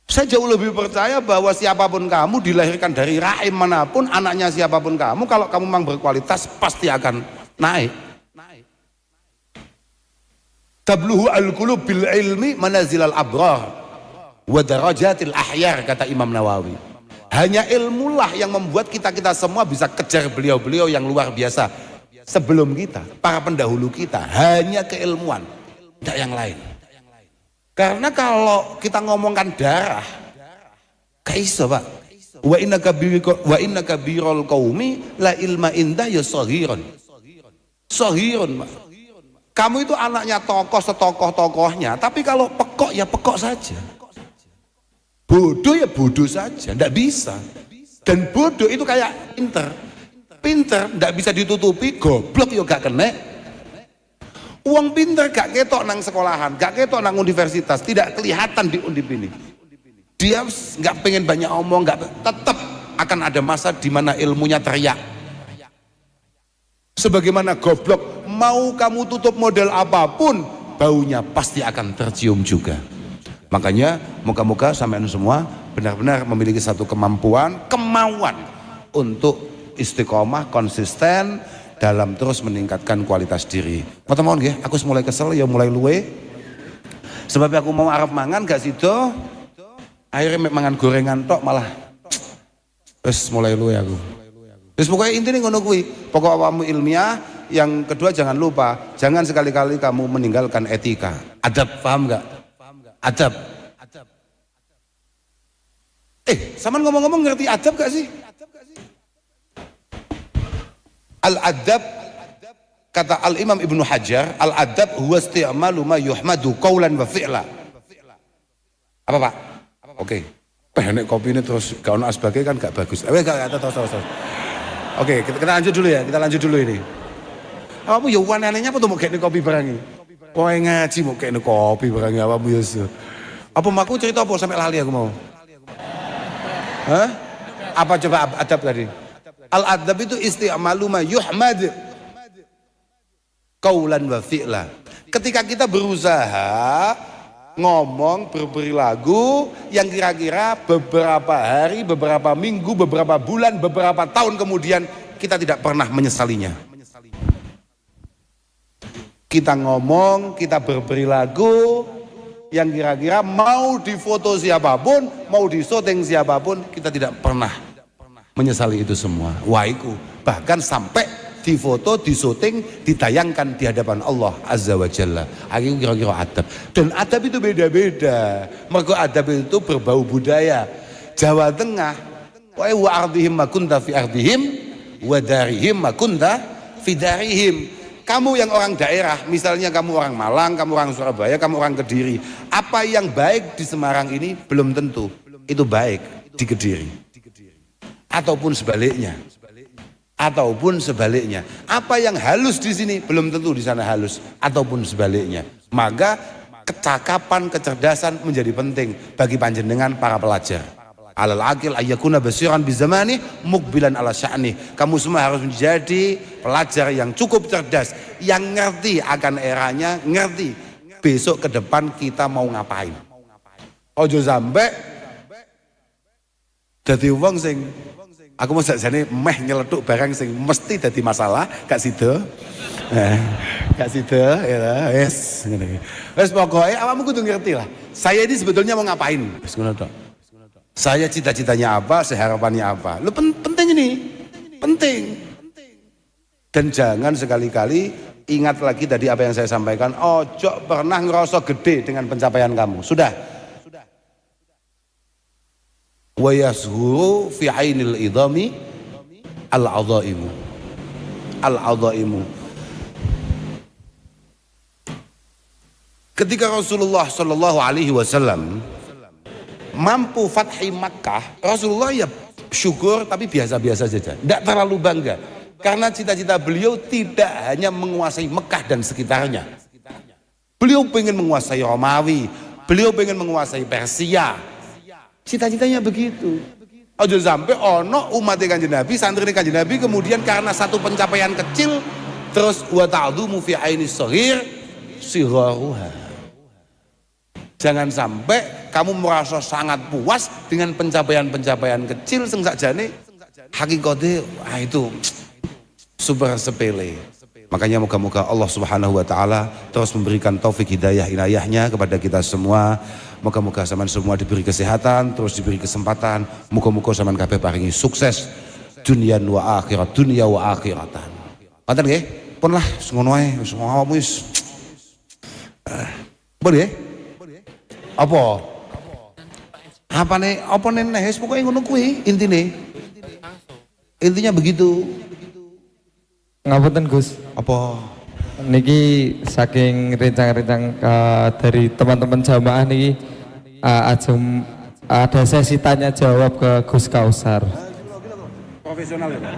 Speaker 1: Saya jauh lebih percaya bahwa siapapun kamu dilahirkan dari rahim manapun, anaknya siapapun kamu, kalau kamu memang berkualitas pasti akan naik. Tabluhu al-qulub bil ilmi manazilal abrar wa darajatil ahyar, kata Imam Nawawi. Hanya ilmulah yang membuat kita semua bisa kejar beliau-beliau yang luar biasa. sebelum kita, para pendahulu kita, hanya keilmuan, tidak yang lain. Karena kalau kita ngomongkan darah, kaiso Pak. Wa inna kabirul qaumi la ilma indah ya saghirun. Saghirun Pak. Kamu itu anaknya tokoh setokoh-tokohnya, tapi kalau pekok ya pekok saja. Bodoh ya bodoh saja, tidak bisa. Dan bodoh itu kayak pinter. Pinter tidak bisa ditutupi, goblok ya gak kena. Uang pinter gak ketok nang sekolahan, gak ketok nang universitas, tidak kelihatan di undip ini. Dia nggak pengen banyak omong, tetap akan ada masa di mana ilmunya teriak. Sebagaimana goblok, mau kamu tutup model apapun, baunya pasti akan tercium juga. Makanya moga-moga sampean semua benar-benar memiliki satu kemauan untuk istiqomah, konsisten dalam terus meningkatkan kualitas diri. Mohon nggih, aku mulai kesel ya mulai luwe. Sebab aku mau arep mangan gak sido, akhirnya mangan gorengan tok malah terus mulai luwe aku. Terus pokoknya intinya ngono kuwi, pokok awakmu ilmiah, yang kedua jangan lupa, jangan sekali-kali kamu meninggalkan etika. Adab, paham enggak? Adab. Saman ngomong-ngomong ngerti adab gak sih? Al-adab, kata Al-Imam Ibnu Hajar, al-adab huwa isti'malu ma yuhmadu qawlan wa fi'la. Apa Pak? Oke. Nek kopi ini terus gak ono asbake kan gak bagus. Terus. Oke, kita lanjut dulu ya, kita lanjut dulu ini. Apamu ya aneh-anehnya apa tuh mau kayak kopi barangi? Kowe ngaji mau kayak kopi barangi apamu ya. Apa maku cerita apa sampai lali aku mau? Hah? Apa coba adab tadi? Al-adab itu isti'malu ma yuhmad qaulan wa fi'la. Ketika kita berusaha ngomong, berperilaku yang kira-kira beberapa hari, beberapa minggu, beberapa bulan, beberapa tahun kemudian kita tidak pernah menyesalinya. Kita ngomong, kita berperilaku yang kira-kira mau difoto siapapun, mau disyuting siapapun, kita tidak pernah menyesali itu semua. Waiku bahkan sampai difoto, disyuting, ditayangkan di hadapan Allah Azza wa Jalla. Akhirnya kira-kira adab. Dan adab itu beda-beda. Mergo adab itu berbau budaya. Jawa Tengah, wa ardihim makunta fi ardihim, wa darihim makunta fi darihim. Kamu yang orang daerah, misalnya kamu orang Malang, kamu orang Surabaya, kamu orang Kediri. Apa yang baik di Semarang ini belum tentu itu baik di Kediri. Ataupun sebaliknya. Apa yang halus di sini belum tentu di sana halus, ataupun sebaliknya. Maka kecakapan, kecerdasan menjadi penting bagi panjenengan para pelajar. Alal akil ayyakuna basiran bizamani mukbilan ala sya'ni. Kamu semua harus menjadi pelajar yang cukup cerdas, yang ngerti akan eranya, ngerti besok ke depan kita mau ngapain. Ojo sampai dadi wong sing aku mau sakjane meh nyeletuk barang sing mesti dadi masalah, gak sida. Gak sida ya wis ngene. Wis pokoke awakmu kudu ngerti lah. Saya ini sebetulnya mau ngapain? Wis ngono tok. Saya cita-citanya apa, harapannya apa. Lu penting ini. Penting. Dan jangan sekali-kali ingat lagi tadi apa yang saya sampaikan, ojo pernah ngerasa gede dengan pencapaian kamu. Sudah. Wa yashuru fi ainil idhami al-'adhaimu. Al-'adhaimu. Ketika Rasulullah sallallahu alaihi wasallam mampu fathi Makkah, Rasulullah ya syukur tapi biasa-biasa saja, tidak terlalu bangga, karena cita-cita beliau tidak hanya menguasai Mekah dan sekitarnya. Beliau pengen menguasai Romawi, beliau pengen menguasai Persia, cita-citanya begitu. Ojo sampai ono umat Kanjeng Nabi, santri Kanjeng Nabi kemudian karena satu pencapaian kecil terus wa ta'dhumu fi ainis shaghir sigharuha. Jangan sampai kamu merasa sangat puas dengan pencapaian-pencapaian kecil sing sakjane hakikate itu super sepele. Makanya moga-moga Allah Subhanahu wa taala terus memberikan taufik hidayah inayahnya kepada kita semua. Moga-moga sampean semua diberi kesehatan, terus diberi kesempatan. Moga-moga sampean kabeh paringi sukses dunia wa akhirat, dunia wa akhiratan. Ngoten nggih? Pun lah ngono ae wis awakmu wis. Pun nggih? Apa? Apa nih wis pokoke ngono kuwi intine. Intinya begitu.
Speaker 2: Ngapunten Gus.
Speaker 1: Apa?
Speaker 2: Niki saking rencang-rencang dari teman-teman jamaah niki ada sesi tanya jawab ke Gus Kausar.
Speaker 1: Profesional ya, Pak.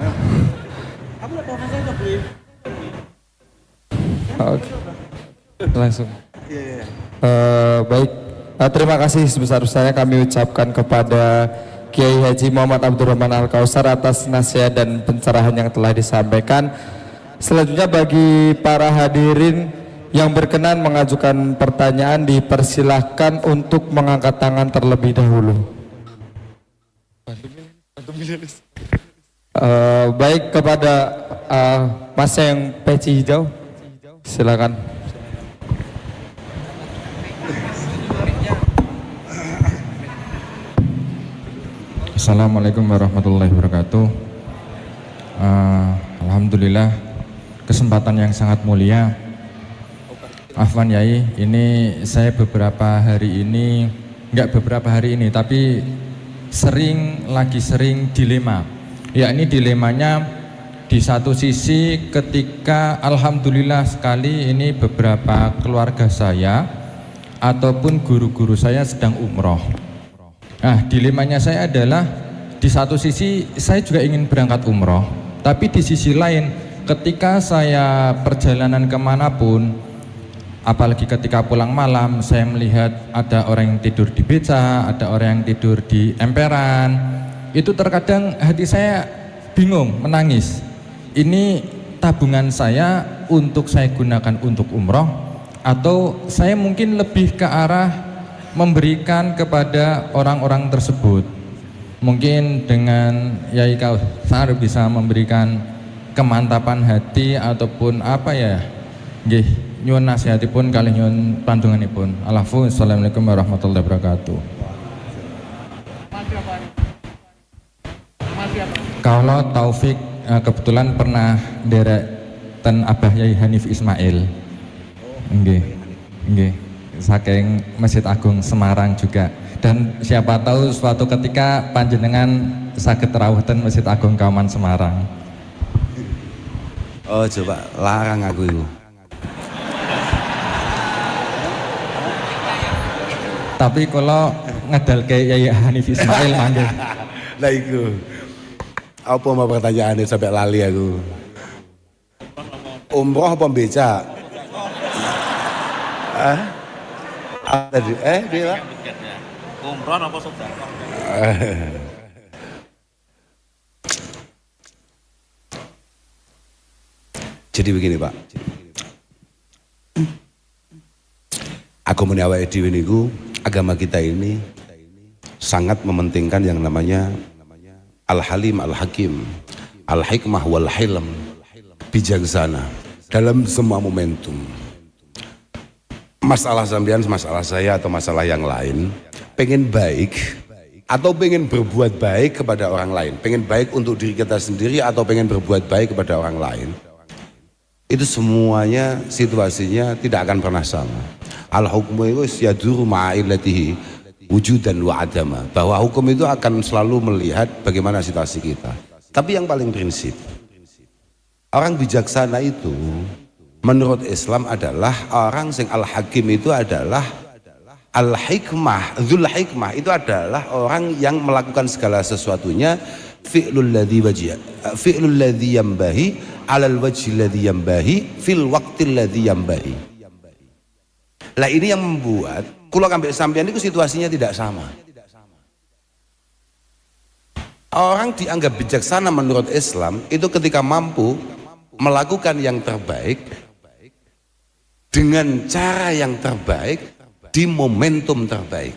Speaker 1: Aku udah profesional kok, Bu.
Speaker 2: Oke. Langsung.
Speaker 1: Iya.
Speaker 2: Baik. Terima kasih sebesar-besarnya kami ucapkan kepada Kiai Haji Muhammad Abdurrahman Al-Kausar atas nasihat dan pencerahan yang telah disampaikan. Selanjutnya bagi para hadirin yang berkenan mengajukan pertanyaan dipersilahkan untuk mengangkat tangan terlebih dahulu. Baik kepada Mas yang peci hijau, silakan.
Speaker 3: Assalamualaikum warahmatullahi wabarakatuh. Alhamdulillah kesempatan yang sangat mulia. Afwan Yai, ini saya beberapa hari ini, enggak beberapa hari ini, tapi sering dilema. Yakni dilemanya di satu sisi ketika alhamdulillah sekali ini beberapa keluarga saya ataupun guru-guru saya sedang umroh. Nah, dilemanya saya adalah di satu sisi saya juga ingin berangkat umroh, tapi di sisi lain ketika saya perjalanan kemanapun, apalagi ketika pulang malam, saya melihat ada orang yang tidur di beca, ada orang yang tidur di emperan. Itu terkadang hati saya bingung, menangis. Ini tabungan saya untuk saya gunakan untuk umroh, atau saya mungkin lebih ke arah memberikan kepada orang-orang tersebut. Mungkin dengan Yai Kausar bisa memberikan kemantapan hati ataupun apa ya, nggih, nyuwun nasihatipun kalih nyuwun pandanganipun. Assalamualaikum warahmatullahi wabarakatuh. Kalau Taufik kebetulan pernah derek ten Abah Yai Hanif Ismail. Nggih. Nggih. Saking Masjid Agung Semarang juga. Dan siapa tahu suatu ketika panjenengan saged rawuh ten Masjid Agung Kauman Semarang.
Speaker 1: Oh, coba larang aku itu.
Speaker 3: Tapi kalau ngedal kayak Yai Hanif Ismail manggil.
Speaker 1: Lah iku. Apa mau pertanyaannya sampai lali aku. Umroh apa beca? Tadi dia umroh apa sedekah? Jadi begini Pak, aku awake dhewe niku, agama kita ini sangat mementingkan yang namanya Al-Halim Al-Hakim, Al-Hikmah Wal-Hilm, bijaksana dalam semua momentum. Masalah sampean, masalah saya atau masalah yang lain, pengen baik atau pengen berbuat baik kepada orang lain, pengen baik untuk diri kita sendiri atau pengen berbuat baik kepada orang lain, itu semuanya situasinya tidak akan pernah sama. Al-hukmu itu yaduru ma'ilatihi wujudan wa adama, bahwa hukum itu akan selalu melihat bagaimana situasi kita. Tapi yang paling prinsip, orang bijaksana itu menurut Islam adalah orang sing al-hakim itu adalah al-hikmah, dzul hikmah itu adalah orang yang melakukan segala sesuatunya fi'lul ladzi yambahi alal wajhi ladzi yambahi fil waqtil ladzi yambahi. Lah ini yang membuat kula ambek sampeyan itu situasinya tidak sama. Orang dianggap bijaksana menurut Islam itu ketika mampu melakukan yang terbaik dengan cara yang terbaik di momentum terbaik.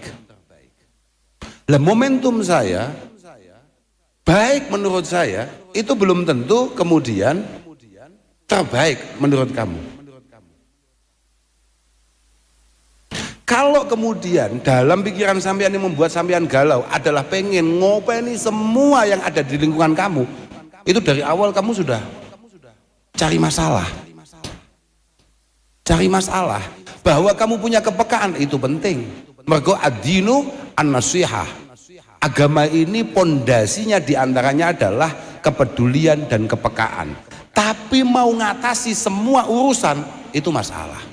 Speaker 1: Lah momentum saya baik menurut saya itu belum tentu kemudian terbaik menurut kamu. Kalau kemudian dalam pikiran sampean yang membuat sampean galau adalah pengen ngopeni semua yang ada di lingkungan kamu, itu dari awal kamu sudah cari masalah. Cari masalah. Bahwa kamu punya kepekaan itu penting. Mergo ad-dinu an-nasihah. Agama ini pondasinya diantaranya adalah kepedulian dan kepekaan. Tapi mau ngatasi semua urusan itu masalah.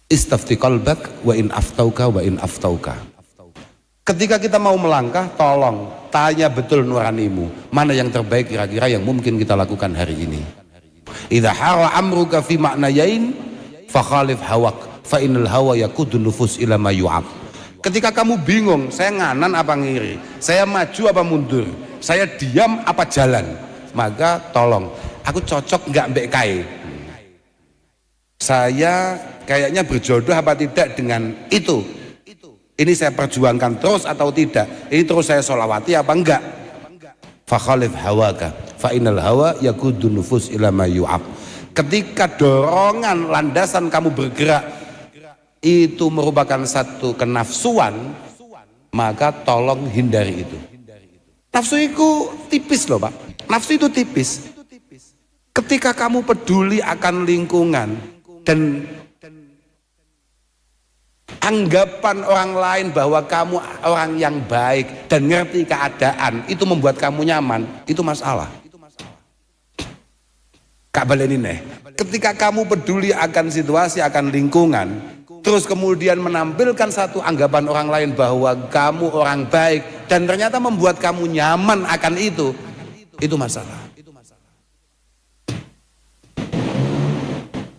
Speaker 1: Istafti qalbak wa in aftauka wa in aftauka. Ketika kita mau melangkah, tolong tanya betul nuranimu, mana yang terbaik kira-kira yang mungkin kita lakukan hari ini. Idza hara amruka fi ma'nayain fa khalif hawak fa innal hawa yaqudun nufus ila ma yu'ab. Ketika kamu bingung, saya nganan apa ngiri, saya maju apa mundur, saya diam apa jalan, maka tolong, aku cocok nggak mbek kae, saya kayaknya berjodoh apa tidak dengan itu, ini saya perjuangkan terus atau tidak, ini terus saya sholawati apa enggak. Fa khalif hawaka fa innal hawa yaqudun nufus ila ma yu'ab. Ketika dorongan landasan kamu bergerak itu merupakan satu kenafsuan, maka tolong hindari itu. Nafsu itu tipis loh Pak, nafsu itu tipis. Ketika kamu peduli akan lingkungan dan anggapan orang lain bahwa kamu orang yang baik dan ngerti keadaan, itu membuat kamu nyaman, itu masalah. Kak baleni nih, ketika kamu peduli akan situasi, akan lingkungan, terus kemudian menampilkan satu anggapan orang lain bahwa kamu orang baik dan ternyata membuat kamu nyaman akan itu masalah.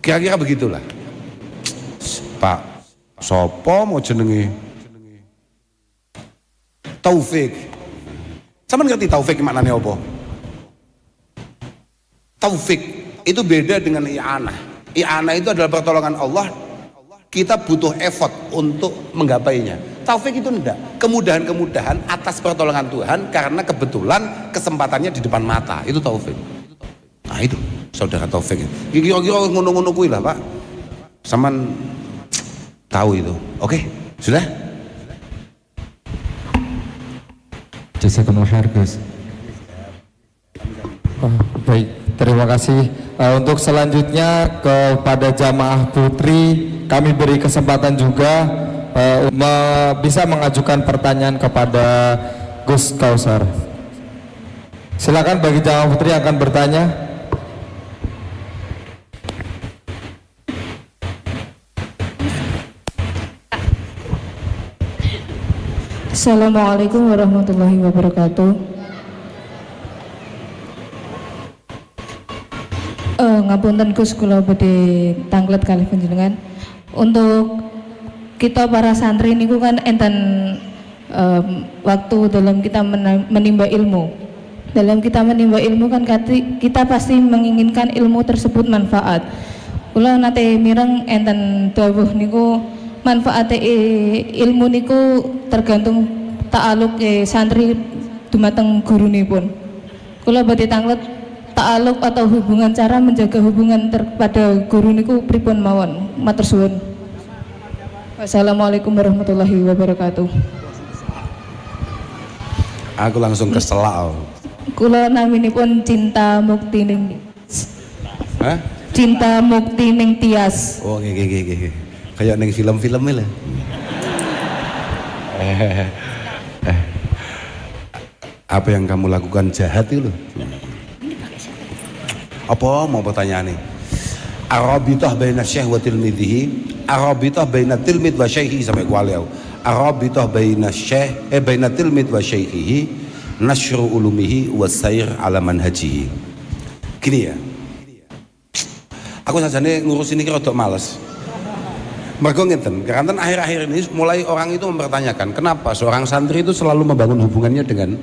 Speaker 1: Kira-kira begitulah. Pak, sopo mau jenengi? Taufik. Sama ngerti taufik maknanya apa? Taufik itu beda dengan i'anah. I'anah itu adalah pertolongan Allah. Kita butuh effort untuk menggapainya. Taufik itu enggak, kemudahan-kemudahan atas pertolongan Tuhan karena kebetulan kesempatannya di depan mata, itu taufik. Nah itu saudara taufik. Kira-kira ngono-ngono kuwi lah Pak. Saman tahu itu. Oke, sudah?
Speaker 3: Jazakumullah khair Gus.
Speaker 2: Baik, terima kasih. Untuk selanjutnya kepada jamaah putri kami beri kesempatan juga bisa mengajukan pertanyaan kepada Gus Kausar. Silakan bagi jamaah putri yang akan bertanya.
Speaker 4: Assalamualaikum warahmatullahi wabarakatuh. Ngapunten Gus, kula badhe tanglet kalih panjenengan. Untuk kita para santri niku kan enten waktu dalam kita menimba ilmu. Dalam kita menimba ilmu kan kita pasti menginginkan ilmu tersebut manfaat. Kula nate mireng enten dawuh niku manfaate ilmu niku tergantung ta'aluk santri dumateng gurunipun. Kula badhe tanglet ta'aluk atau hubungan, cara menjaga hubungan pada guru niku pripun mawon. Matur suwun. Wassalamualaikum warahmatullahi wabarakatuh.
Speaker 1: Aku langsung keselak.
Speaker 4: Kula naminipun Cinta Mukti ning
Speaker 1: Hah?
Speaker 4: Cinta Mukti ning Tias.
Speaker 1: Oh nggih. Kayak ning film-film lah. Apa yang kamu lakukan jahat itu loh. Apa mau pertanyaan nih? Arabitah baina syekh wa tilmidhihi, arabitah baina tilmid wa syekhihi sampai kualiau. Arabitah baina syekh baina tilmid wa syekhihi, nasyru ulumihi wa sayr ala manhajihi. Gini ya. Aku sajane ngurus ini kira rada males. Mergo ngeten, karena akhir-akhir ini mulai orang itu mempertanyakan kenapa seorang santri itu selalu membangun hubungannya dengan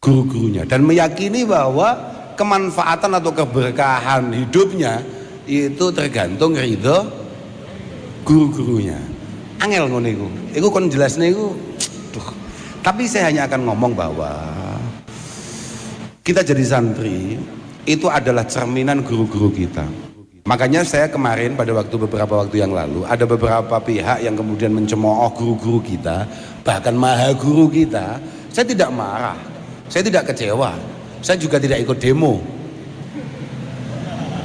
Speaker 1: guru-gurunya dan meyakini bahwa kemanfaatan atau keberkahan hidupnya itu tergantung ridho guru-gurunya. Angel ngono iku. Iku kon jelasne iku. Tapi saya hanya akan ngomong bahwa kita jadi santri itu adalah cerminan guru-guru kita. Makanya saya kemarin pada beberapa waktu yang lalu ada beberapa pihak yang kemudian mencemooh guru-guru kita, bahkan maha guru kita. Saya tidak marah, saya tidak kecewa. Saya juga tidak ikut demo.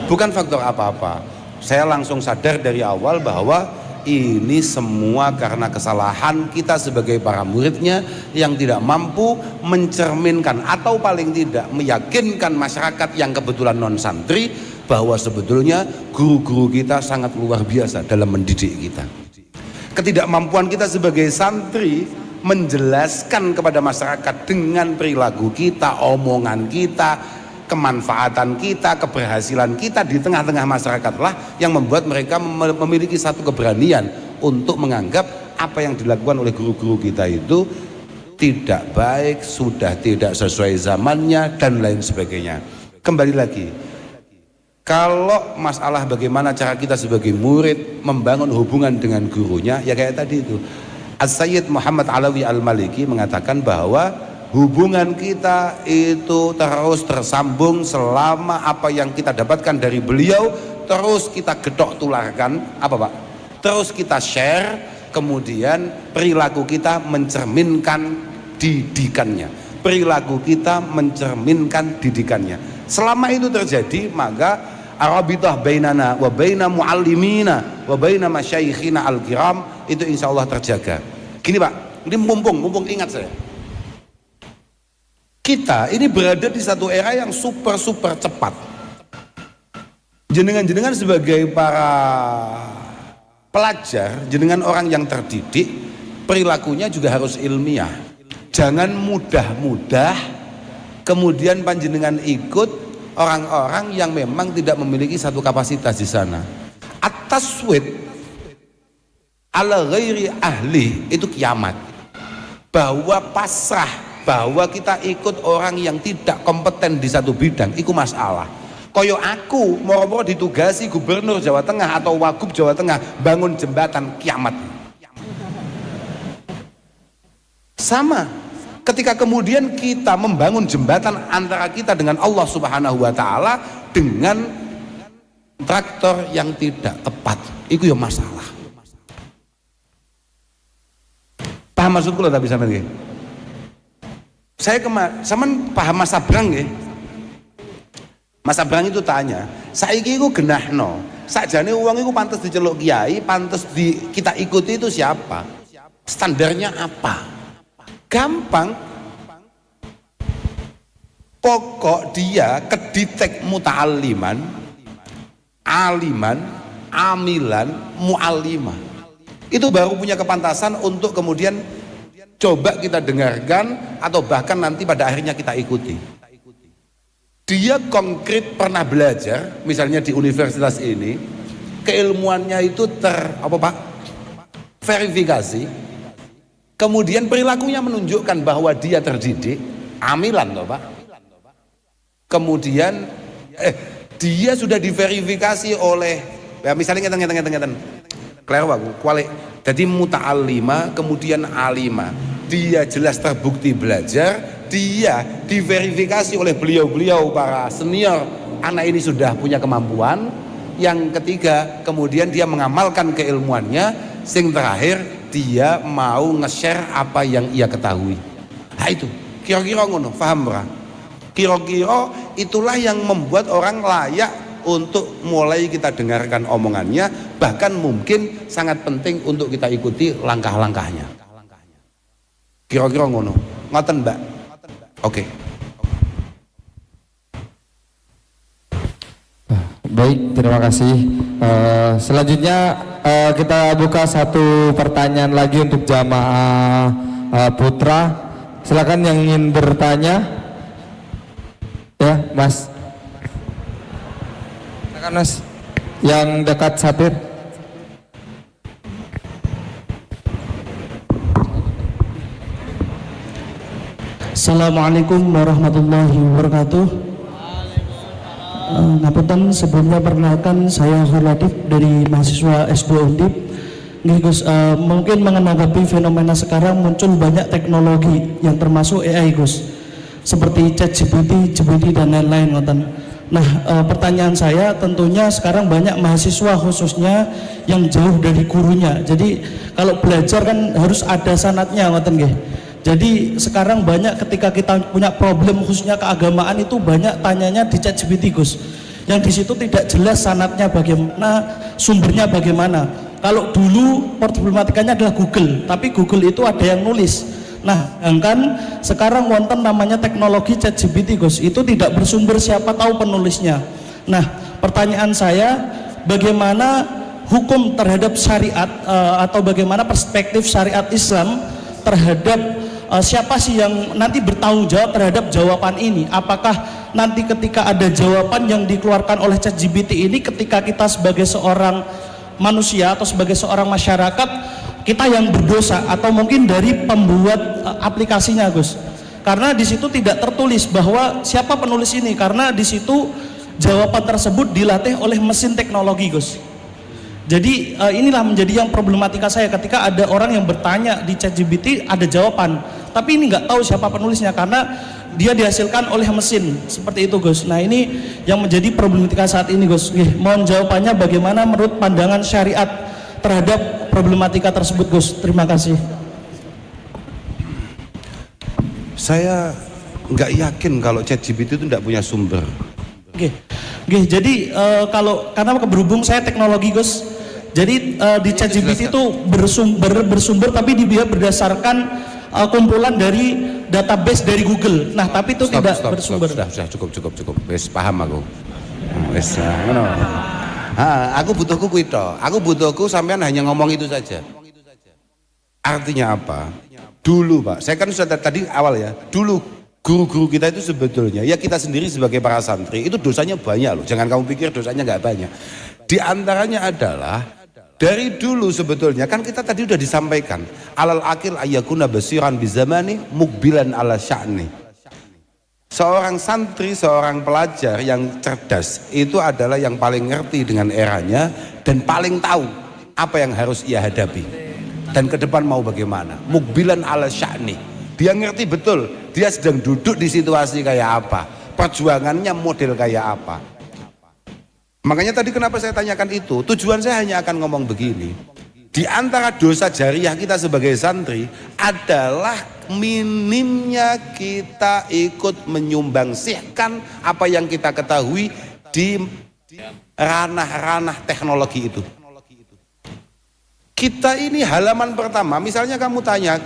Speaker 1: Bukan faktor apa-apa. Saya langsung sadar dari awal bahwa ini semua karena kesalahan kita sebagai para muridnya yang tidak mampu mencerminkan atau paling tidak meyakinkan masyarakat yang kebetulan non santri bahwa sebetulnya guru-guru kita sangat luar biasa dalam mendidik kita. Ketidakmampuan kita sebagai santri menjelaskan kepada masyarakat dengan perilaku kita, omongan kita, kemanfaatan kita, keberhasilan kita di tengah-tengah masyarakat lah yang membuat mereka memiliki satu keberanian untuk menganggap apa yang dilakukan oleh guru-guru kita itu tidak baik, sudah tidak sesuai zamannya dan lain sebagainya. Kembali lagi, kalau masalah bagaimana cara kita sebagai murid membangun hubungan dengan gurunya, ya kayak tadi itu As-Sayyid Muhammad Alawi Al-Maliki mengatakan bahwa hubungan kita itu terus tersambung selama apa yang kita dapatkan dari beliau terus kita gedok tularkan, apa Pak? Terus kita share, kemudian perilaku kita mencerminkan didikannya. Perilaku kita mencerminkan didikannya. Selama itu terjadi, maka arabitah bainana wa baina muallimina wa baina masyayikhina al-kiram itu insya Allah terjaga. Gini Pak, ini mumpung ingat saya, kita ini berada di satu era yang super cepat. Jenengan sebagai para pelajar, jenengan orang yang terdidik, perilakunya juga harus ilmiah. Jangan mudah-mudah kemudian panjenengan ikut orang-orang yang memang tidak memiliki satu kapasitas di sana. At-taswid ala ghairi ahli itu kiamat. Bahwa pasrah, bahwa kita ikut orang yang tidak kompeten di satu bidang, itu masalah. Koyo aku moro-moro ditugasi gubernur Jawa Tengah atau wagub Jawa Tengah bangun jembatan, kiamat. Sama ketika kemudian kita membangun jembatan antara kita dengan Allah Subhanahu wa Ta'ala dengan traktor yang tidak tepat, itu ya masalah. Paham maksudku loh, tapi sampean nggih? Saya sampean paham Mas Abrang nggih? Mas Abrang itu tanya, saiki iku genahno, sakjane wong iku pantes diceluk kiai, pantes kita ikuti itu siapa? Standarnya apa? Gampang, pokok dia keditek muta'alliman, aliman, amilan, mu'allimah, itu baru punya kepantasan untuk kemudian coba kita dengarkan atau bahkan nanti pada akhirnya kita ikuti. Dia konkret pernah belajar misalnya di universitas ini, keilmuannya itu verifikasi. Kemudian perilakunya menunjukkan bahwa dia terdidik, amilan toh Pak. Kemudian dia sudah diverifikasi oleh, ya misalnya ngeten. Klero aku, kuali. Jadi muta'allima, kemudian alima. Dia jelas terbukti belajar, dia diverifikasi oleh beliau-beliau para senior. Anak ini sudah punya kemampuan. Yang ketiga, kemudian dia mengamalkan keilmuannya. Sing terakhir, dia mau nge-share apa yang ia ketahui. Nah itu kira-kira ngono, paham ora? Kira-kira itulah yang membuat orang layak untuk mulai kita dengarkan omongannya, bahkan mungkin sangat penting untuk kita ikuti langkah-langkahnya. Kira-kira ngono, ngoten Mbak? Oke.
Speaker 2: Baik, terima kasih. Selanjutnya kita buka satu pertanyaan lagi untuk jamaah putra. Silakan yang ingin bertanya, ya Mas. Silakan Mas, yang dekat satir.
Speaker 5: Assalamualaikum warahmatullahi wabarakatuh. Ngapunten, sebelumnya perkenalkan saya Hurlatif dari mahasiswa S2 Undip. Nih Gus, mungkin menanggapi fenomena sekarang muncul banyak teknologi yang termasuk AI Gus, seperti ChatGPT, GPT dan lain-lain ngoten. Nah, pertanyaan saya tentunya sekarang banyak mahasiswa khususnya yang jauh dari gurunya. Jadi kalau belajar kan harus ada sanatnya ngoten nggih. Jadi sekarang banyak ketika kita punya problem khususnya keagamaan itu banyak tanyanya di ChatGPT Gus. Yang di situ tidak jelas sanadnya bagaimana, sumbernya bagaimana. Kalau dulu problematikanya adalah Google, tapi Google itu ada yang nulis. Nah, sedangkan sekarang wonten namanya teknologi ChatGPT Gus, itu tidak bersumber, siapa tahu penulisnya. Nah, pertanyaan saya, bagaimana hukum terhadap syariat atau bagaimana perspektif syariat Islam terhadap siapa sih yang nanti bertanggung jawab terhadap jawaban ini? Apakah nanti ketika ada jawaban yang dikeluarkan oleh ChatGPT ini, ketika kita sebagai seorang manusia atau sebagai seorang masyarakat, kita yang berdosa, atau mungkin dari pembuat aplikasinya Gus? Karena di situ tidak tertulis bahwa siapa penulis ini, karena di situ jawaban tersebut dilatih oleh mesin teknologi Gus. Jadi inilah menjadi yang problematika saya ketika ada orang yang bertanya di ChatGPT ada jawaban, tapi ini nggak tahu siapa penulisnya karena dia dihasilkan oleh mesin seperti itu Gus. Nah ini yang menjadi problematika saat ini Gus. Mohon jawabannya bagaimana menurut pandangan syariat terhadap problematika tersebut Gus. Terima kasih.
Speaker 1: Saya nggak yakin kalau ChatGPT itu tidak punya sumber.
Speaker 5: Jadi karena berhubung saya teknologi Gus, jadi di ChatGPT itu bersumber tapi dia berdasarkan kumpulan dari database dari Google. Nah, tapi itu tidak bersumber.
Speaker 1: Sudah cukup. Wes paham aku. Wes ngono. Aku butuhku kuwi tok. Aku butuhku sampean hanya ngomong itu saja. Artinya apa? Dulu, Pak. Saya kan sudah tadi awal ya. Dulu guru-guru kita itu sebetulnya, ya kita sendiri sebagai para santri itu dosanya banyak loh. Jangan kamu pikir dosanya nggak banyak. Di antaranya adalah dari dulu sebetulnya kan kita tadi udah disampaikan alal akil ayyakuna basiran bizamani mukbilan ala sya'ni. Seorang santri, seorang pelajar yang cerdas itu adalah yang paling ngerti dengan eranya dan paling tahu apa yang harus ia hadapi dan ke depan mau bagaimana. Mukbilan ala sya'ni. Dia ngerti betul, dia sedang duduk di situasi kayak apa, perjuangannya model kayak apa. Makanya tadi kenapa saya tanyakan itu, tujuan saya hanya akan ngomong begini. Di antara dosa jariah kita sebagai santri adalah minimnya kita ikut menyumbangsihkan apa yang kita ketahui di ranah-ranah teknologi itu. Kita ini halaman pertama, misalnya kamu tanya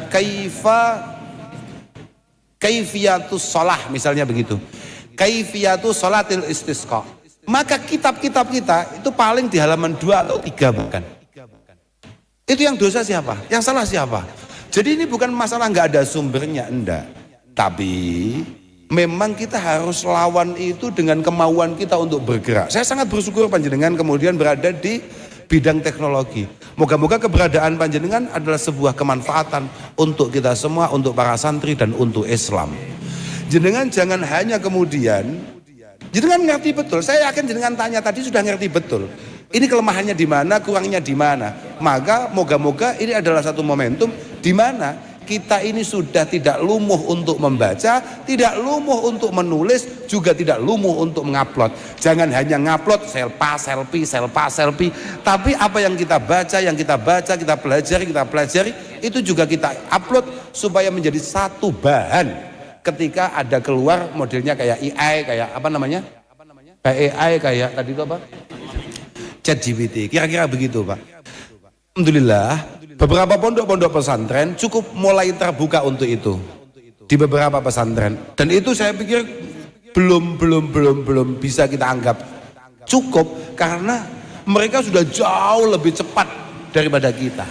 Speaker 1: kaifiyatus sholah misalnya begitu, kaifiyatus sholatil istisqa, maka kitab-kitab kita itu paling di halaman 2 atau 3 bahkan. Itu yang dosa siapa? Yang salah siapa? Jadi ini bukan masalah nggak ada sumbernya, enggak, tapi memang kita harus lawan itu dengan kemauan kita untuk bergerak. Saya sangat bersyukur panjenengan kemudian berada di bidang teknologi. Moga-moga keberadaan panjenengan adalah sebuah kemanfaatan untuk kita semua, untuk para santri dan untuk Islam. Jenengan jangan hanya kemudian jenengan ngerti betul. Saya yakin jenengan tanya tadi sudah ngerti betul. Ini kelemahannya di mana, kurangnya di mana. Maka moga-moga ini adalah satu momentum di mana kita ini sudah tidak lumuh untuk membaca, tidak lumuh untuk menulis, juga tidak lumuh untuk mengupload. Jangan hanya ngupload selfie, tapi apa yang kita baca, kita pelajari, itu juga kita upload supaya menjadi satu bahan ketika ada keluar modelnya kayak AI, kayak apa namanya? Kayak AI, kayak tadi itu apa? ChatGPT, kira-kira begitu Pak. Alhamdulillah, beberapa pondok-pondok pesantren cukup mulai terbuka untuk itu di beberapa pesantren, dan itu saya pikir belum bisa kita anggap cukup karena mereka sudah jauh lebih cepat daripada kita.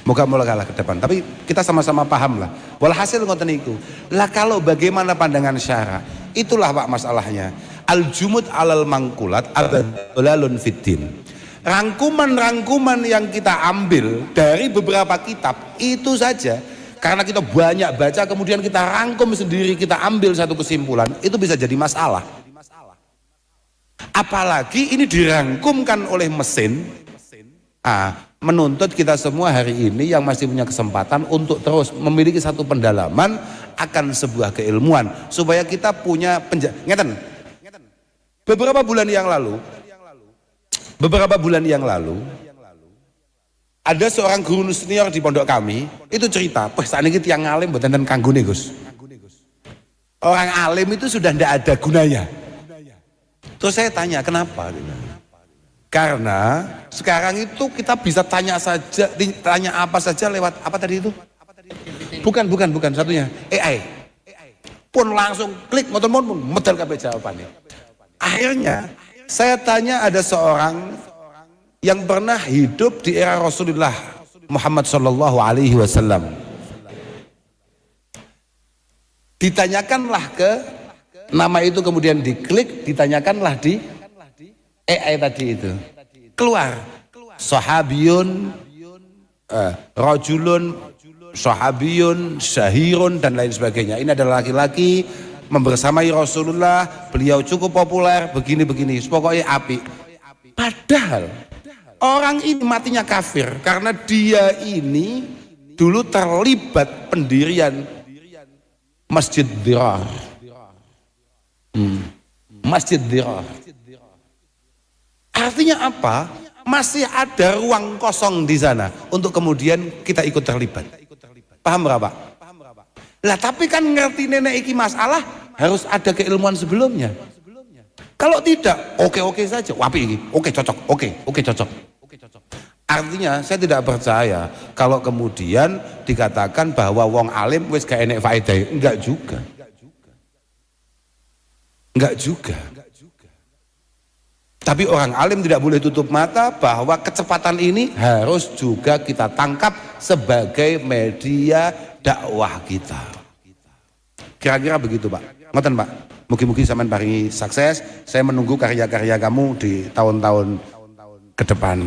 Speaker 1: Moga-moga lah ke depan, tapi kita sama-sama paham lah. Walhasil ngoten niku. Lah kalau bagaimana pandangan syara? Itulah Pak masalahnya. Al-jumud alal mangkulat abdalalun fiddin. Rangkuman-rangkuman yang kita ambil dari beberapa kitab itu saja, karena kita banyak baca kemudian kita rangkum sendiri, kita ambil satu kesimpulan, itu bisa jadi masalah. Apalagi ini dirangkumkan oleh mesin. Menuntut kita semua hari ini yang masih punya kesempatan untuk terus memiliki satu pendalaman akan sebuah keilmuan supaya kita punya ngeten. Beberapa bulan yang lalu Ada seorang guru senior di pondok kami itu cerita, "Wah, saat ini tiang alim mboten ten kanggone, Gus." Orang alim itu sudah tidak ada gunanya. Terus saya tanya, kenapa? Karena sekarang itu kita bisa tanya apa saja lewat apa tadi itu? Bukan satunya, AI. Pun langsung klik motor-motor medal kabeh jawabannya. Akhirnya saya tanya ada seorang yang pernah hidup di era Rasulullah Muhammad sallallahu alaihi wasallam. Ditanyakanlah ke nama itu, kemudian diklik, ditanyakanlah di AI tadi itu. Keluar sahabiyun, rajulun, sahabiyun, syahirun dan lain sebagainya. Ini adalah laki-laki membersamai Rasulullah, beliau cukup populer, begini-begini, pokoknya api. Padahal orang ini matinya kafir karena dia ini dulu terlibat pendirian Masjid Dirar. Masjid Dirar. Artinya apa? Masih ada ruang kosong di sana untuk kemudian kita ikut terlibat. Paham berapa? Lah tapi kan ngerti nenek iki masalah harus ada keilmuan sebelumnya. Kalau tidak, oke saja. Wapi iki, oke cocok, oke cocok. Artinya saya tidak percaya kalau kemudian dikatakan bahwa wong alim wis gak enek faedah. Enggak juga. Tapi orang alim tidak boleh tutup mata bahwa kecepatan ini harus juga kita tangkap sebagai media dakwah kita. Kira-kira begitu, Pak. Ngoten, Pak. Mugi-mugi sampean paringi sukses. Saya menunggu karya-karya kamu di tahun-tahun ke depan.